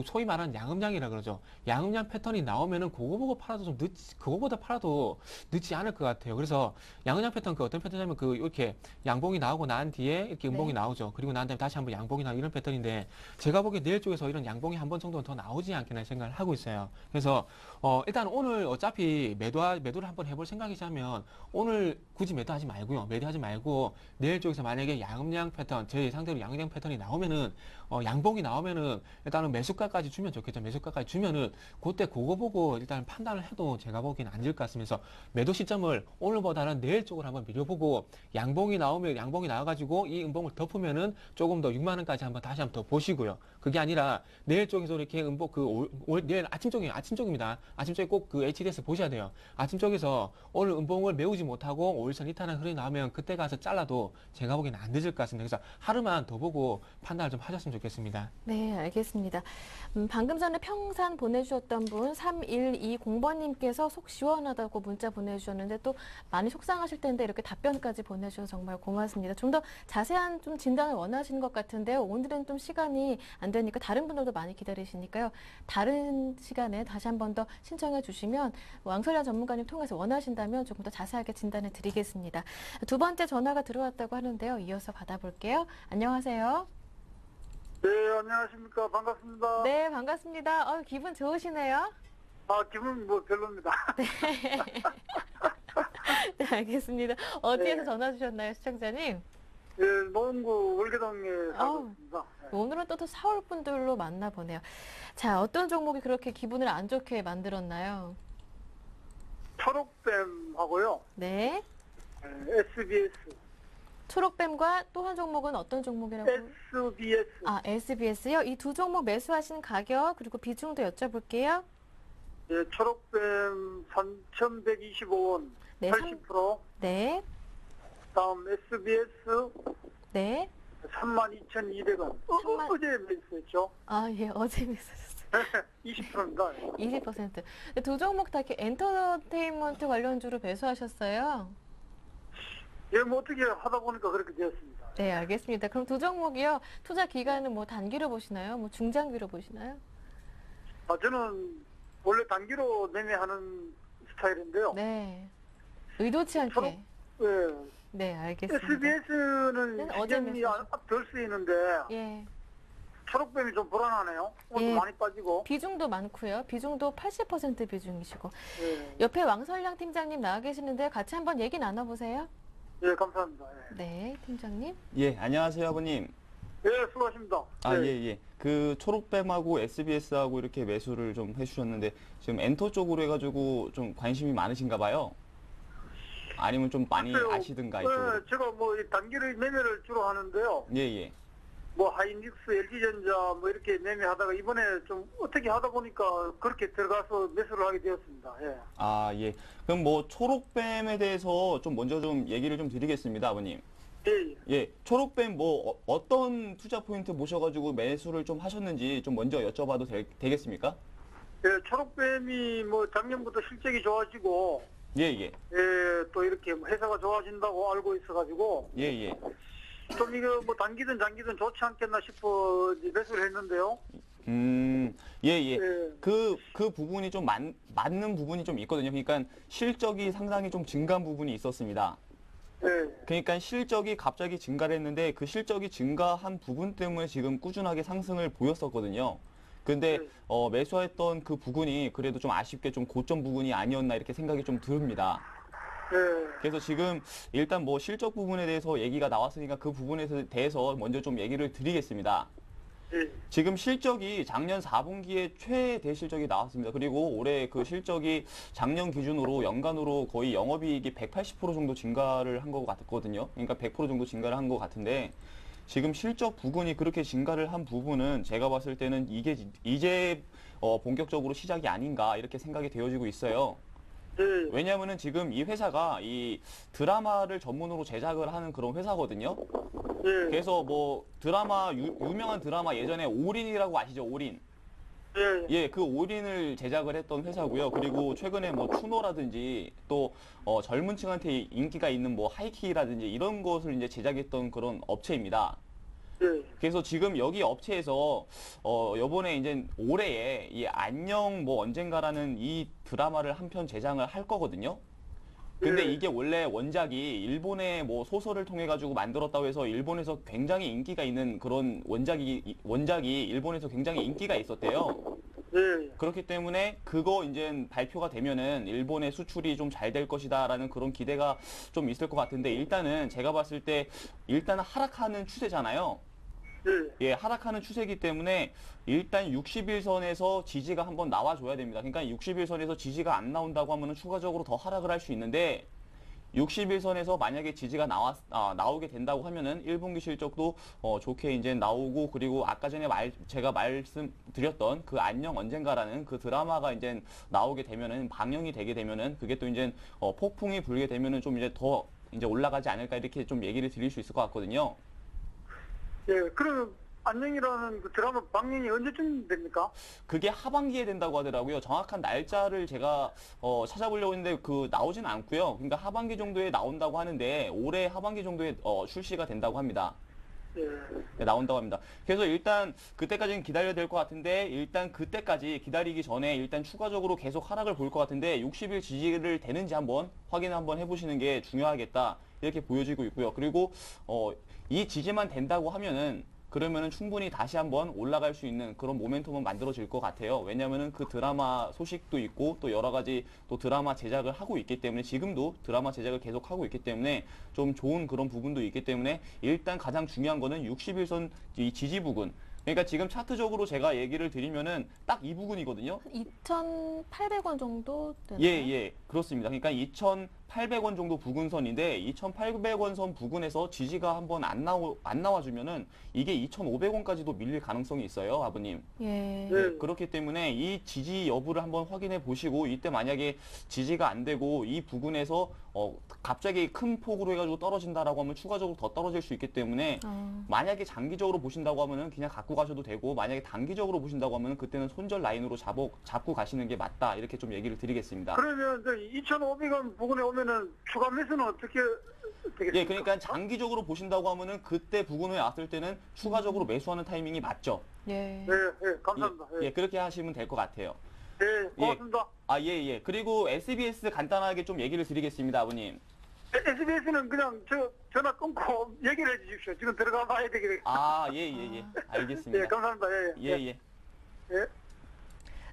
소위 말하는 양음량이라 그러죠. 양음량 패턴이 나오면은 그거 보고 팔아도 좀 그거보다 팔아도 늦지 않을 것 같아요. 그래서 양음량 패턴 어떤 패턴이냐면 이렇게 양봉이 나오고 난 뒤에 이렇게 음봉이 네. 나오죠. 그리고 난 다음에 다시 한번 양봉이 나오고 이런 패턴인데 제가 보기에 내일 쪽에서 이런 양봉이 한 번 정도는 더 나오지 않겠나 생각을 하고 있어요. 그래서 일단 오늘 어차피 매도를 한번 해볼 생각이자면 오늘 굳이 매도하지 말고요. 매도하지 말고 내일 쪽에서 만약에 양음량 패턴 제 예상대로 양음량 강경 패턴이 나오면은 양봉이 나오면은 일단은 매수가까지 주면 좋겠죠. 매수가까지 주면은 그때 그거 보고 일단 판단을 해도 제가 보기에는 안 될 것 같으면서 매도 시점을 오늘보다는 내일 쪽으로 한번 미뤄보고 양봉이 나오면 양봉이 나와가지고 이 음봉을 덮으면은 조금 더 6만 원까지 한번 다시 한번 더 보시고요. 그게 아니라 내일 쪽에서 이렇게 음봉 내일 아침 쪽입니다. 아침 쪽에 꼭 그 HDS 보셔야 돼요. 아침 쪽에서 오늘 음봉을 메우지 못하고 5일선 이탈한 흐름이 나오면 그때 가서 잘라도 제가 보기에는 안 늦을 것 같습니다. 그래서 하루만 더 보고 판단을 좀 하셨으면 좋겠습니다. 네, 알겠습니다. 방금 전에 평산 보내주셨던 분 3120번님께서 속 시원하다고 문자 보내주셨는데 또 많이 속상하실 텐데 이렇게 답변까지 보내주셔서 정말 고맙습니다. 좀 더 자세한 좀 진단을 원하시는 것 같은데요. 오늘은 좀 시간이 안 되니까 다른 분들도 많이 기다리시니까요. 다른 시간에 다시 한 번 더 신청해 주시면 왕설량 전문가님 통해서 원하신다면 조금 더 자세하게 진단해 드리겠습니다. 두 번째 전화가 들어왔다고 하는데요. 이어서 받아볼게요. 안녕하세요. 네, 안녕하십니까. 반갑습니다. 네, 반갑습니다. 기분 좋으시네요. 기분 뭐 별로입니다. 네, 알겠습니다. 어디에서 네. 전화 주셨나요, 시청자님? 예, 노원구 월계동에 살고 있습니다. 네. 오늘은 또 서울 분들로 만나보네요. 자, 어떤 종목이 그렇게 기분을 안 좋게 만들었나요? 초록뱀하고요. 네. SBS. 초록뱀과 또 한 종목은 어떤 종목이라고? SBS. SBS요? 이 두 종목 매수하신 가격 그리고 비중도 여쭤볼게요. 예, 초록뱀 3,125원. 네, 80%. 네. 다음 SBS 네. 32,200원. 3만 어제 매수했죠. 예, 어제 매수하셨어요. 20%입니다. 20%. 두 종목 다 이렇게 엔터테인먼트 관련주로 매수하셨어요? 예, 뭐 어떻게 하다 보니까 그렇게 되었습니다. 네, 알겠습니다. 그럼 두 종목이요. 투자 기간은 뭐 단기로 보시나요? 뭐 중장기로 보시나요? 저는 원래 단기로 매매하는 스타일인데요. 네. 의도치 않게. 초록- 예, 네, 알겠습니다. SBS는 어제 시장이 매수하셨- 덜 쓰이는데 예. 초록뱀이 좀 불안하네요. 오늘 예. 많이 빠지고. 비중도 많고요. 비중도 80% 비중이시고. 예, 옆에 왕설량 팀장님 나와 계시는데 같이 한번 얘기 나눠보세요. 예, 감사합니다. 예. 네, 팀장님. 예, 안녕하세요, 아버님. 예, 수고하십니다. 예. 그 초록뱀하고 SBS하고 이렇게 매수를 좀 해주셨는데 지금 엔터 쪽으로 해가지고 좀 관심이 많으신가 봐요. 아니면 좀 많이 글쎄요. 아시든가 이쪽으로. 예, 제가 뭐 단기를 매매를 주로 하는데요. 예. 뭐 하이닉스, LG전자 뭐 이렇게 매매하다가 이번에 좀 어떻게 하다 보니까 그렇게 들어가서 매수를 하게 되었습니다. 예. 예. 그럼 뭐 초록뱀에 대해서 좀 먼저 좀 얘기를 좀 드리겠습니다, 아버님. 예, 예, 초록뱀 뭐 어떤 투자 포인트 모셔가지고 매수를 좀 하셨는지 좀 먼저 여쭤봐도 되겠습니까? 예, 초록뱀이 뭐 작년부터 실적이 좋아지고 예. 또 이렇게 회사가 좋아진다고 알고 있어가지고 예. 좀 이거 뭐 단기든 장기든 좋지 않겠나 싶어 이제 매수를 했는데요. 예. 그 부분이 좀 맞는 부분이 좀 있거든요. 그러니까 실적이 상당히 좀 증가한 부분이 있었습니다. 예, 그러니까 실적이 갑자기 증가를 했는데 그 실적이 증가한 부분 때문에 지금 꾸준하게 상승을 보였었거든요. 근데 매수했던 그 부분이 그래도 좀 아쉽게 좀 고점 부분이 아니었나 이렇게 생각이 좀 듭니다. 예, 그래서 지금 일단 뭐 실적 부분에 대해서 얘기가 나왔으니까 그 부분에 대해서 먼저 좀 얘기를 드리겠습니다. 예, 지금 실적이 작년 4분기에 최대 실적이 나왔습니다. 그리고 올해 그 실적이 작년 기준으로 연간으로 거의 영업이익이 180% 정도 증가를 한 것 같거든요. 그러니까 100% 정도 증가를 한 것 같은데 지금 실적 부분이 그렇게 증가를 한 부분은 제가 봤을 때는 이게 이제 본격적으로 시작이 아닌가 이렇게 생각이 되어지고 있어요. 예, 왜냐하면은 지금 이 회사가 이 드라마를 전문으로 제작을 하는 그런 회사거든요. 예, 그래서 뭐 드라마 유명한 드라마 예전에 올인이라고 아시죠? 올인. 예, 예, 그 올인을 제작을 했던 회사고요. 그리고 최근에 뭐 추노라든지 또 젊은 층한테 인기가 있는 뭐 하이키라든지 이런 것을 이제 제작했던 그런 업체입니다. 예, 그래서 지금 여기 업체에서 요번에 이제 올해에 이 안녕 뭐 언젠가라는 이 드라마를 한 편 제작을 할 거거든요. 근데 예. 이게 원래 원작이 일본의 뭐 소설을 통해 가지고 만들었다고 해서 일본에서 굉장히 인기가 있는 그런 원작이 일본에서 굉장히 인기가 있었대요. 예, 그렇기 때문에 그거 이제 발표가 되면은 일본의 수출이 좀 잘 될 것이다라는 그런 기대가 좀 있을 것 같은데 일단은 제가 봤을 때 일단은 하락하는 추세잖아요. 예. 예, 하락하는 추세이기 때문에 일단 60일선에서 지지가 한번 나와줘야 됩니다. 그러니까 60일선에서 지지가 안 나온다고 하면은 추가적으로 더 하락을 할 수 있는데 60일선에서 만약에 지지가 나오게 된다고 하면은 1분기 실적도 좋게 이제 나오고, 그리고 아까 전에 제가 말씀드렸던 그 안녕 언젠가라는 그 드라마가 이제 나오게 되면은, 방영이 되게 되면은 그게 또 이제 폭풍이 불게 되면은 좀 이제 더 이제 올라가지 않을까, 이렇게 좀 얘기를 드릴 수 있을 것 같거든요. 예, 그럼 안녕이라는 그 드라마 방영이 언제쯤 됩니까? 그게 하반기에 된다고 하더라고요. 정확한 날짜를 제가 찾아보려고 했는데 나오진 않고요. 그러니까 하반기 정도에 나온다고 하는데, 올해 하반기 정도에 출시가 된다고 합니다. 예. 네, 나온다고 합니다. 그래서 일단 그때까지는 기다려야 될 것 같은데, 일단 그때까지 기다리기 전에 일단 추가적으로 계속 하락을 볼 것 같은데 60일 지지를 되는지 한번 확인을 한번 해보시는 게 중요하겠다, 이렇게 보여지고 있고요. 그리고 이 지지만 된다고 하면은, 그러면은 충분히 다시 한번 올라갈 수 있는 그런 모멘텀은 만들어질 것 같아요. 왜냐면은 그 드라마 소식도 있고, 또 여러 가지 또 드라마 제작을 하고 있기 때문에, 지금도 드라마 제작을 계속 하고 있기 때문에 좀 좋은 그런 부분도 있기 때문에, 일단 가장 중요한 거는 60일선 이 지지 부근. 그러니까 지금 차트적으로 제가 얘기를 드리면은 딱 이 부분이거든요. 2,800원 정도 되나요? 예, 그렇습니다. 그러니까 2,800원 정도 부근선인데, 2,800원 선 부근에서 지지가 한번 안 나와주면은 이게 2,500원까지도 밀릴 가능성이 있어요, 아버님. 예. 네. 그렇기 때문에 이 지지 여부를 한번 확인해 보시고, 이때 만약에 지지가 안 되고 이 부근에서 갑자기 큰 폭으로 해가지고 떨어진다라고 하면 추가적으로 더 떨어질 수 있기 때문에, 만약에 장기적으로 보신다고 하면은 그냥 갖고 가셔도 되고, 만약에 단기적으로 보신다고 하면은 그때는 손절 라인으로 잡고 가시는 게 맞다, 이렇게 좀 얘기를 드리겠습니다. 그러면 2,500원 부근에 오면은 추가 매수는 어떻게 되겠습니까? 예, 그러니까 장기적으로 보신다고 하면은 그때 부근에 왔을 때는 추가적으로 매수하는 타이밍이 맞죠. 예. 예, 감사합니다. 예, 그렇게 하시면 될 것 같아요. 예, 고맙습니다. 예. 그리고 SBS 간단하게 좀 얘기를 드리겠습니다, 아버님. SBS는 그냥 전화 끊고 얘기를 해주십시오. 지금 들어가 봐야 되겠네요. 예. 알겠습니다. 예, 감사합니다. 예.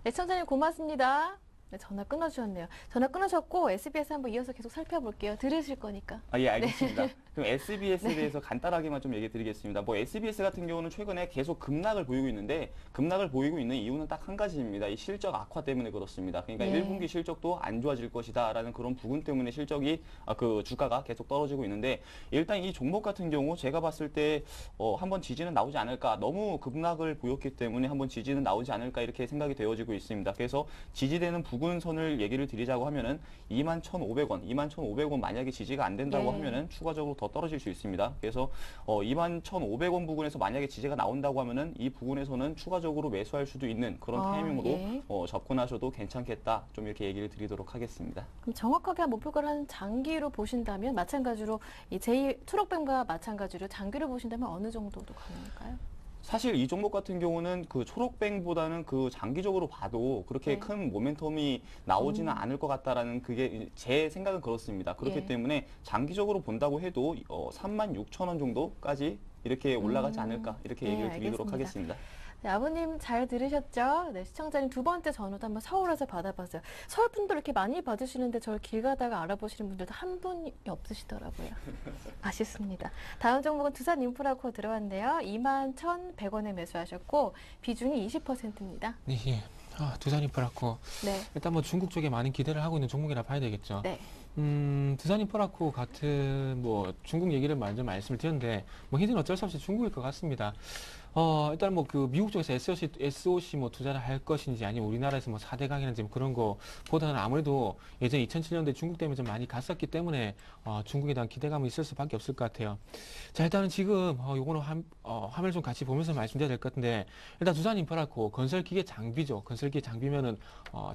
네, 청자님 고맙습니다. 네, 전화 끊어주셨네요. 전화 끊으셨고 SBS 한번 이어서 계속 살펴볼게요. 들으실 거니까. 예, 알겠습니다. 그럼 SBS에 대해서 간단하게만 좀 얘기 드리겠습니다. SBS 같은 경우는 최근에 계속 급락을 보이고 있는데, 급락을 보이고 있는 이유는 딱 한 가지입니다. 이 실적 악화 때문에 그렇습니다. 그러니까 1분기 실적도 안 좋아질 것이다라는 그런 부분 때문에 실적이 그 주가가 계속 떨어지고 있는데, 일단 이 종목 같은 경우 제가 봤을 때 한번 지지는 나오지 않을까, 너무 급락을 보였기 때문에 한번 지지는 나오지 않을까, 이렇게 생각이 되어지고 있습니다. 그래서 지지되는 부근선을 얘기를 드리자고 하면은 21,500원, 21,500원 만약에 지지가 안 된다고 하면은 추가적으로 더 떨어질 수 있습니다. 그래서 21,500원 부근에서 만약에 지지가 나온다고 하면은 이 부근에서는 추가적으로 매수할 수도 있는 그런 타이밍으로 접근하셔도 괜찮겠다, 좀 이렇게 얘기를 드리도록 하겠습니다. 그럼 정확하게 한 목표가를 한 장기로 보신다면, 마찬가지로 이 초록뱀과 마찬가지로 장기로 보신다면 어느 정도도 가능할까요? 사실 이 종목 같은 경우는 그 초록뱅보다는 그 장기적으로 봐도 그렇게 큰 모멘텀이 나오지는 않을 것 같다라는, 그게 제 생각은 그렇습니다. 그렇기 때문에 장기적으로 본다고 해도 36,000원 정도까지 이렇게 올라가지 않을까, 이렇게 얘기를 드리도록 하겠습니다. 네, 아버님 잘 들으셨죠? 네, 시청자님 두 번째 전화도 한번 서울에서 받아봤어요. 서울 분들 이렇게 많이 받으시는데 저를 길 가다가 알아보시는 분들도 한 분이 없으시더라고요. 아쉽습니다. 다음 종목은 두산인프라코 들어왔는데요. 21,100원에 매수하셨고 비중이 20%입니다. 네, 예. 두산인프라코. 네. 일단 뭐 중국 쪽에 많은 기대를 하고 있는 종목이라 봐야 되겠죠. 네. 두산인프라코 같은 뭐 중국 얘기를 먼저 말씀을 드렸는데, 뭐 히든 어쩔 수 없이 중국일 것 같습니다. 일단 뭐 그 미국 쪽에서 SOC 뭐 투자를 할 것인지, 아니면 우리나라에서 뭐 4대 강이라든지 뭐 그런 거보다는 아무래도 예전 2007년도에 중국 때문에 좀 많이 갔었기 때문에 중국에 대한 기대감이 있을 수밖에 없을 것 같아요. 자, 일단은 지금 요거는 화면을 좀 같이 보면서 말씀드려야 될 것 같은데, 일단 두산인프라코 건설기계 장비죠. 건설기계 장비면은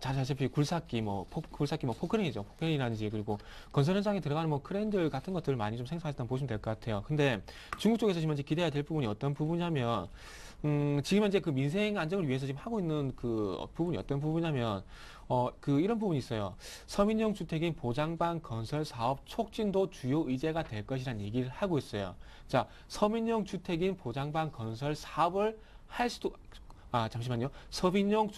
잘 아시다시피 굴삭기 뭐 포크레인이죠. 포크레인이라든지, 그리고 건설 현장에 들어가는 뭐 크레인들 같은 것들을 많이 좀 생산했다고 보시면 될 것 같아요. 근데 중국 쪽에서 지금 현재 기대해야 될 부분이 어떤 부분이냐면, 지금 현재 그 민생 안정을 위해서 지금 하고 있는 그 부분이 어떤 부분이냐면, 이런 부분이 있어요. 서민용 주택인 보장방 건설 사업 촉진도 주요 의제가 될 것이라는 얘기를 하고 있어요. 자, 서민용 주택인 보장방 건설 사업을 잠시만요. 서민용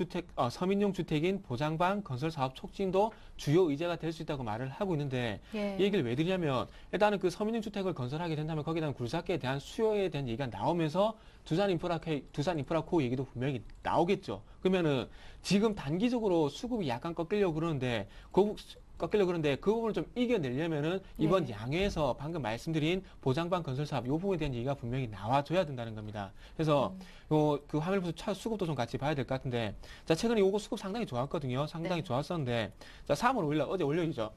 주택인 보장방 건설 사업 촉진도 주요 의제가 될 수 있다고 말을 하고 있는데 예. 이 얘기를 왜 드리냐면 일단은 그 서민용 주택을 건설하게 된다면 거기에 대한 굴삭기에 대한 수요에 대한 얘기가 나오면서 두산 인프라코어 얘기도 분명히 나오겠죠. 그러면은 지금 단기적으로 수급이 약간 꺾이려고 그러는데 그 부분을 좀 이겨내려면은 이번 네. 양회에서 방금 말씀드린 보장방 건설 사업 이 부분에 대한 얘기가 분명히 나와줘야 된다는 겁니다. 그래서 그 화면 보서 수급도 좀 같이 봐야 될 것 같은데, 자 최근에 요거 수급 상당히 좋았거든요. 상당히 네. 좋았었는데, 자 3월 5일 날 어제 월요일이죠.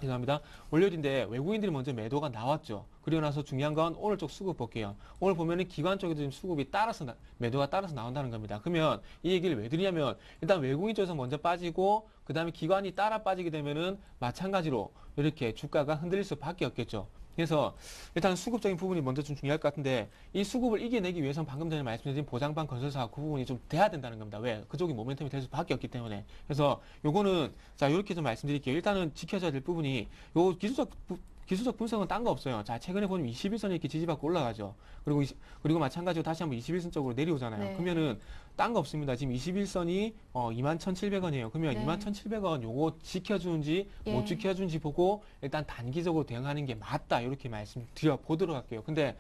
죄송합니다. 월요일인데 외국인들이 먼저 매도가 나왔죠. 그리고 나서 중요한 건 오늘 쪽 수급 볼게요. 오늘 보면은 기관 쪽에도 지금 수급이 매도가 따라서 나온다는 겁니다. 그러면 이 얘기를 왜 드리냐면 일단 외국인 쪽에서 먼저 빠지고 그 다음에 기관이 따라 빠지게 되면은 마찬가지로 이렇게 주가가 흔들릴 수밖에 없겠죠. 그래서 일단 수급적인 부분이 먼저 좀 중요할 것 같은데 이 수급을 이겨내기 위해서는 방금 전에 말씀드린 보장방 건설사업 그 부분이 좀 돼야 된다는 겁니다. 왜? 그쪽이 모멘텀이 될 수밖에 없기 때문에. 그래서 요거는 자 이렇게 좀 말씀드릴게요. 일단은 지켜져야 될 부분이 요 기술적 분석은 딴 거 없어요. 자, 최근에 보면 21선이 이렇게 지지받고 올라가죠. 그리고 마찬가지로 다시 한번 21선 쪽으로 내려오잖아요. 네. 그러면은 딴 거 없습니다. 지금 21선이 21,700원이에요. 그러면 네. 21,700원 요거 지켜주는지 예. 못 지켜주는지 보고 일단 단기적으로 대응하는 게 맞다. 이렇게 말씀드려 보도록 할게요. 근데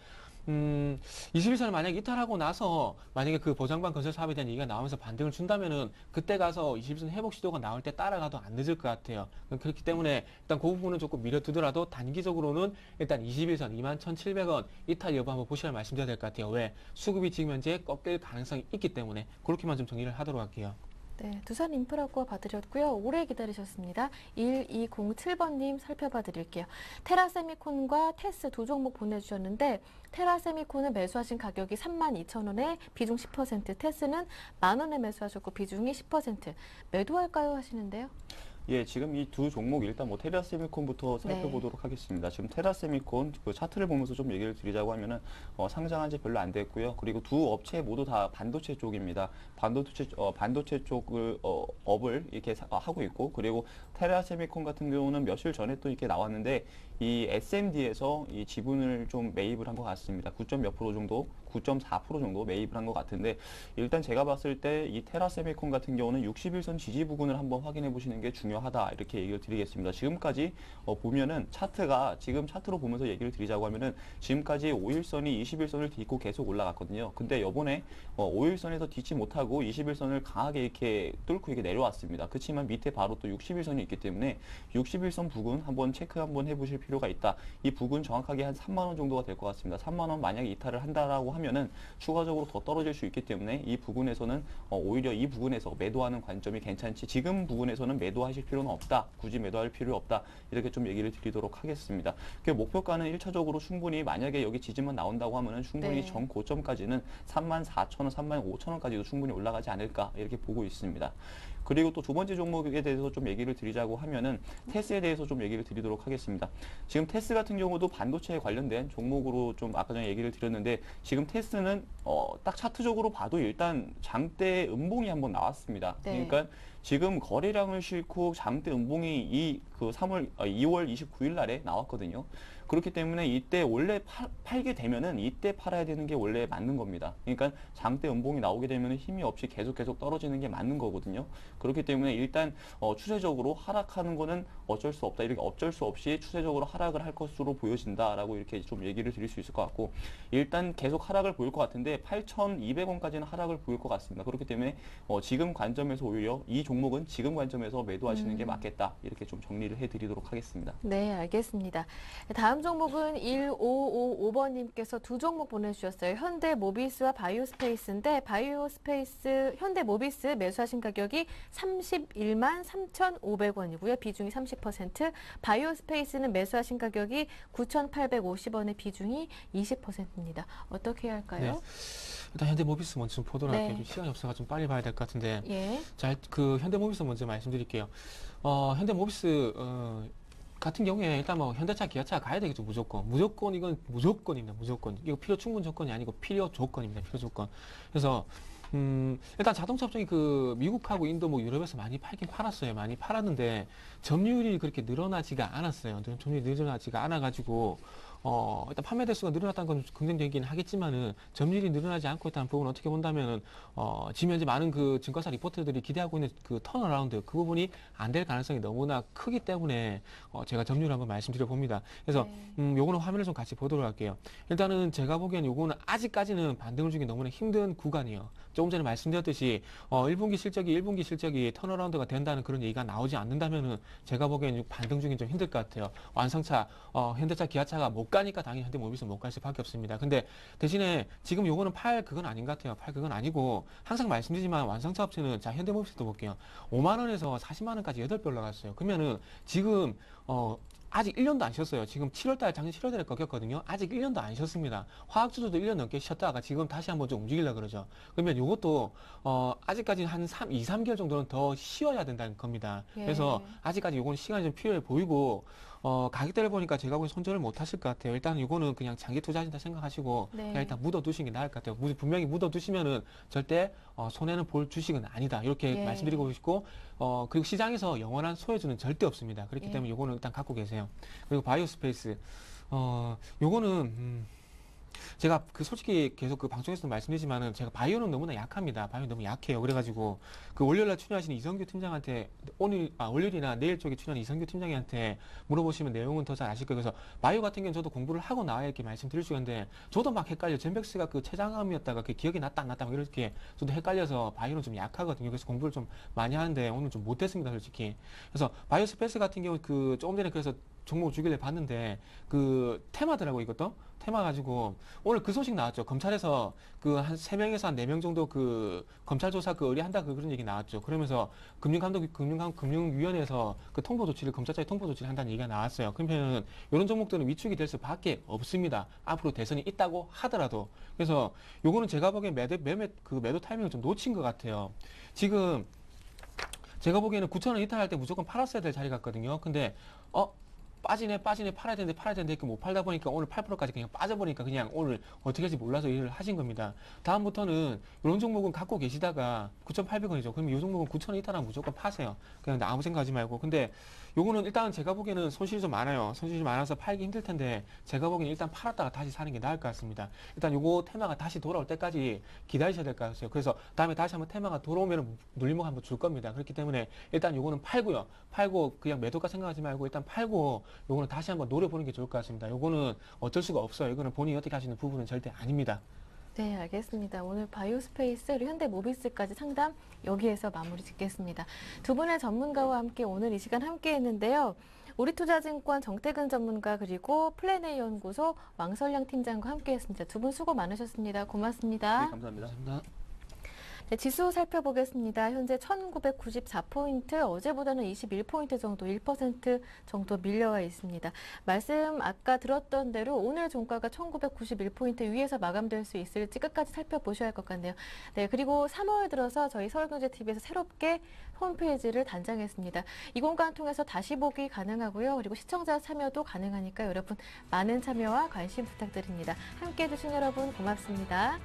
21선을 만약에 이탈하고 나서 만약에 그 보장방 건설 사업에 대한 얘기가 나오면서 반등을 준다면은 그때 가서 21선 회복 시도가 나올 때 따라가도 안 늦을 것 같아요. 그렇기 때문에 일단 그 부분은 조금 미뤄두더라도 단기적으로는 일단 21선 21,700원 이탈 여부 한번 보시라 말씀드려야 될 것 같아요. 왜? 수급이 지금 현재 꺾일 가능성이 있기 때문에 그렇게만 좀 정리를 하도록 할게요. 네, 두산 인프라코어 봐드렸고요. 오래 기다리셨습니다. 1207번님 살펴봐 드릴게요. 테라세미콘과 테스 두 종목 보내주셨는데 테라세미콘은 매수하신 가격이 32,000원에 비중 10%, 테스는 10,000원에 매수하셨고 비중이 10%. 매도할까요 하시는데요. 예, 지금 이 두 종목 일단 뭐 테라세미콘부터 살펴보도록 하겠습니다. 지금 테라세미콘 그 차트를 보면서 좀 얘기를 드리자고 하면은 상장한 지 별로 안 됐고요. 그리고 두 업체 모두 다 반도체 쪽입니다. 반도체 쪽을 업을 이렇게 하고 있고, 그리고 테라세미콘 같은 경우는 며칠 전에 또 이렇게 나왔는데 이 SMD에서 이 지분을 좀 매입을 한 것 같습니다. 9.몇% 정도, 9.4% 정도 매입을 한 것 같은데, 일단 제가 봤을 때 이 테라세미콘 같은 경우는 61선 지지 부근을 한번 확인해 보시는 게 중요하다, 이렇게 얘기를 드리겠습니다. 지금까지 보면은 차트가, 지금 차트로 보면서 얘기를 드리자고 하면은 지금까지 5일선이 21선을 딛고 계속 올라갔거든요. 근데 요번에 5일선에서 딛지 못하고 21선을 강하게 이렇게 뚫고 이렇게 내려왔습니다. 그렇지만 밑에 바로 또 61선이 있기 때문에 61선 부근 한번 체크 한번 해보실 필요가 있다. 이 부근 정확하게 한 3만 원 정도가 될 것 같습니다. 3만 원 만약에 이탈을 한다라고 하면은 추가적으로 더 떨어질 수 있기 때문에 이 부근에서는 오히려 이 부근에서 매도하는 관점이 괜찮지, 지금 부근에서는 매도하실 필요는 없다. 굳이 매도할 필요 없다. 이렇게 좀 얘기를 드리도록 하겠습니다. 그 목표가는 1차적으로 충분히 만약에 여기 지지만 나온다고 하면은 충분히 네. 전 고점까지는 34,000원, 35,000원까지도 충분히 올라가지 않을까, 이렇게 보고 있습니다. 그리고 또 두 번째 종목에 대해서 좀 얘기를 드리자고 하면은 테스에 대해서 좀 얘기를 드리도록 하겠습니다. 지금 테스 같은 경우도 반도체에 관련된 종목으로 좀 아까 전에 얘기를 드렸는데, 지금 테스는 딱 차트적으로 봐도 일단 장대 음봉이 한번 나왔습니다. 네. 그러니까 지금 거래량을 싣고 장대 음봉이 2월 29일 날에 나왔거든요. 그렇기 때문에 이때 원래 팔게 되면은 이때 팔아야 되는 게 원래 맞는 겁니다. 그러니까 장대 음봉이 나오게 되면 힘이 없이 계속 떨어지는 게 맞는 거거든요. 그렇기 때문에 일단 추세적으로 하락하는 거는 어쩔 수 없다. 이렇게 어쩔 수 없이 추세적으로 하락을 할 것으로 보여진다라고 이렇게 좀 얘기를 드릴 수 있을 것 같고, 일단 계속 하락을 보일 것 같은데 8,200원까지는 하락을 보일 것 같습니다. 그렇기 때문에 지금 관점에서 오히려 이 종목은 지금 관점에서 매도하시는 게 맞겠다. 이렇게 좀 정리를 해드리도록 하겠습니다. 네, 알겠습니다. 다음 종목은 1555번님께서 두 종목 보내주셨어요. 현대모비스와 바이오스페이스인데 현대모비스 매수하신 가격이 31만 3,500원이고요. 비중이 30%. 바이오스페이스는 매수하신 가격이 9,850원의 비중이 20%입니다. 어떻게 해야 할까요? 네. 일단 현대모비스 먼저 좀 보도록 네. 할게요. 좀 시간이 없어서 좀 빨리 봐야 될 것 같은데. 예. 자, 그 현대모비스 먼저 말씀드릴게요. 현대모비스 같은 경우에 일단 뭐 현대차, 기아차 가야 되겠죠. 무조건 이건 무조건입니다. 무조건. 이거 필요 충분 조건이 아니고 필요 조건입니다. 필요 조건. 그래서 일단 자동차 업종이 그 미국하고 인도 뭐 유럽에서 많이 팔긴 팔았어요. 많이 팔았는데 점유율이 그렇게 늘어나지가 않았어요. 점유율이 늘어나지가 않아가지고 일단 판매 대수가 늘어났다는 건 긍정적이긴 하겠지만은 점유율이 늘어나지 않고 있다는 부분은 어떻게 본다면은 지금 현재 많은 그 증권사 리포터들이 기대하고 있는 그 턴어라운드 그 부분이 안 될 가능성이 너무나 크기 때문에 제가 점유율 한번 말씀드려 봅니다. 그래서 요거는 화면을 좀 같이 보도록 할게요. 일단은 제가 보기엔 요거는 아직까지는 반등을 주기 너무나 힘든 구간이에요. 조금 전에 말씀드렸듯이 1분기 실적이 턴어라운드가 된다는 그런 얘기가 나오지 않는다면은 제가 보기엔 반등 주기 좀 힘들 것 같아요. 완성차 현대차, 기아차가 못 가니까 당연히 현대모비스 못 갈 수밖에 없습니다. 근데 대신에 지금 요거는 그건 아닌 것 같아요. 그건 아니고 항상 말씀드리지만 완성차 업체는 자 현대모비스도 볼게요. 5만 원에서 40만 원까지 8배 올라갔어요. 그러면은 지금 아직 1년도 안 쉬었어요. 지금 작년 7월달에 꺾였거든요. 아직 1년도 안 쉬었습니다. 화학주도도 1년 넘게 쉬었다가 지금 다시 한번 좀 움직이려고 그러죠. 그러면 이것도 아직까지 한 2, 3개월 정도는 더 쉬어야 된다는 겁니다. 예. 그래서 아직까지 요거는 시간이 좀 필요해 보이고 가격대를 보니까 제가 보기엔 손절을 못 하실 것 같아요. 일단 이거는 그냥 장기 투자하신다 생각하시고 네. 그냥 일단 묻어두시는 게 나을 것 같아요. 분명히 묻어두시면은 절대 손해는 볼 주식은 아니다. 이렇게 예. 말씀드리고 싶고 그리고 시장에서 영원한 소외주는 절대 없습니다. 그렇기 예. 때문에 이거는 일단 갖고 계세요. 그리고 바이오스페이스 요거는 제가 솔직히 계속 그 방송에서도 말씀드리지만은 제가 바이오는 너무나 약합니다. 바이오 너무 약해요. 그래가지고 그 월요일날 출연하신 이성규 팀장한테 월요일이나 내일 쪽에 출연한 이성규 팀장한테 물어보시면 내용은 더 잘 아실 거예요. 그래서 바이오 같은 경우는 저도 공부를 하고 나와야 이렇게 말씀드릴 수 있는데 저도 막 헷갈려. 젠백스가 그 최장암이었다가 그 기억이 났다 안 났다 막 이렇게 저도 헷갈려서 바이오는 좀 약하거든요. 그래서 공부를 좀 많이 하는데 오늘 좀 못했습니다, 솔직히. 그래서 바이오스페이스 같은 경우 그 조금 전에 그래서 종목 주길래 봤는데 그 테마더라고 이것도 테마 가지고 오늘 그 소식 나왔죠. 검찰에서 그 한 3명에서 한 4명 정도 그 검찰 조사 그 의뢰한다 그런 얘기 나왔죠. 그러면서 금융위원회에서 그 통보 조치를 검찰차에 통보 조치를 한다는 얘기가 나왔어요. 그러면 이런 종목들은 위축이 될 수밖에 없습니다. 앞으로 대선이 있다고 하더라도. 그래서 요거는 제가 보기엔 매도 타이밍을 좀 놓친 것 같아요. 지금 제가 보기에는 9,000원 이탈할 때 무조건 팔았어야 될 자리 같거든요. 근데 빠지네 팔아야 되는데 이렇게 못 팔다 보니까 오늘 8%까지 그냥 빠져버리니까 그냥 오늘 어떻게 할지 몰라서 일을 하신 겁니다. 다음부터는 이런 종목은 갖고 계시다가 9,800원이죠. 그럼 이 종목은 9,000원 이탈하면 무조건 파세요. 그냥 아무 생각하지 말고. 근데 요거는 일단 제가 보기에는 손실이 좀 많아요. 손실이 많아서 팔기 힘들 텐데 제가 보기에는 일단 팔았다가 다시 사는 게 나을 것 같습니다. 일단 요거 테마가 다시 돌아올 때까지 기다리셔야 될 것 같아요. 그래서 다음에 다시 한번 테마가 돌아오면 눌림목 한번 줄 겁니다. 그렇기 때문에 일단 요거는 팔고요. 팔고 그냥 매도가 생각하지 말고 일단 팔고 요거는 다시 한번 노려보는 게 좋을 것 같습니다. 요거는 어쩔 수가 없어요. 이거는 본인이 어떻게 하시는 부분은 절대 아닙니다. 네, 알겠습니다. 오늘 바이오스페이스 그리고 현대모비스까지 상담 여기에서 마무리 짓겠습니다. 두 분의 전문가와 함께 오늘 이 시간 함께 했는데요. 우리투자증권 정태근 전문가 그리고 플래너의 연구소 왕설량 팀장과 함께 했습니다. 두 분 수고 많으셨습니다. 고맙습니다. 네, 감사합니다. 네, 지수 살펴보겠습니다. 현재 1994포인트, 어제보다는 21포인트 정도, 1% 정도 밀려와 있습니다. 말씀 아까 들었던 대로 오늘 종가가 1991포인트 위에서 마감될 수 있을지 끝까지 살펴보셔야 할 것 같네요. 네, 그리고 3월 들어서 저희 서울경제TV에서 새롭게 홈페이지를 단장했습니다. 이 공간 통해서 다시 보기 가능하고요. 그리고 시청자 참여도 가능하니까 여러분 많은 참여와 관심 부탁드립니다. 함께해 주신 여러분 고맙습니다.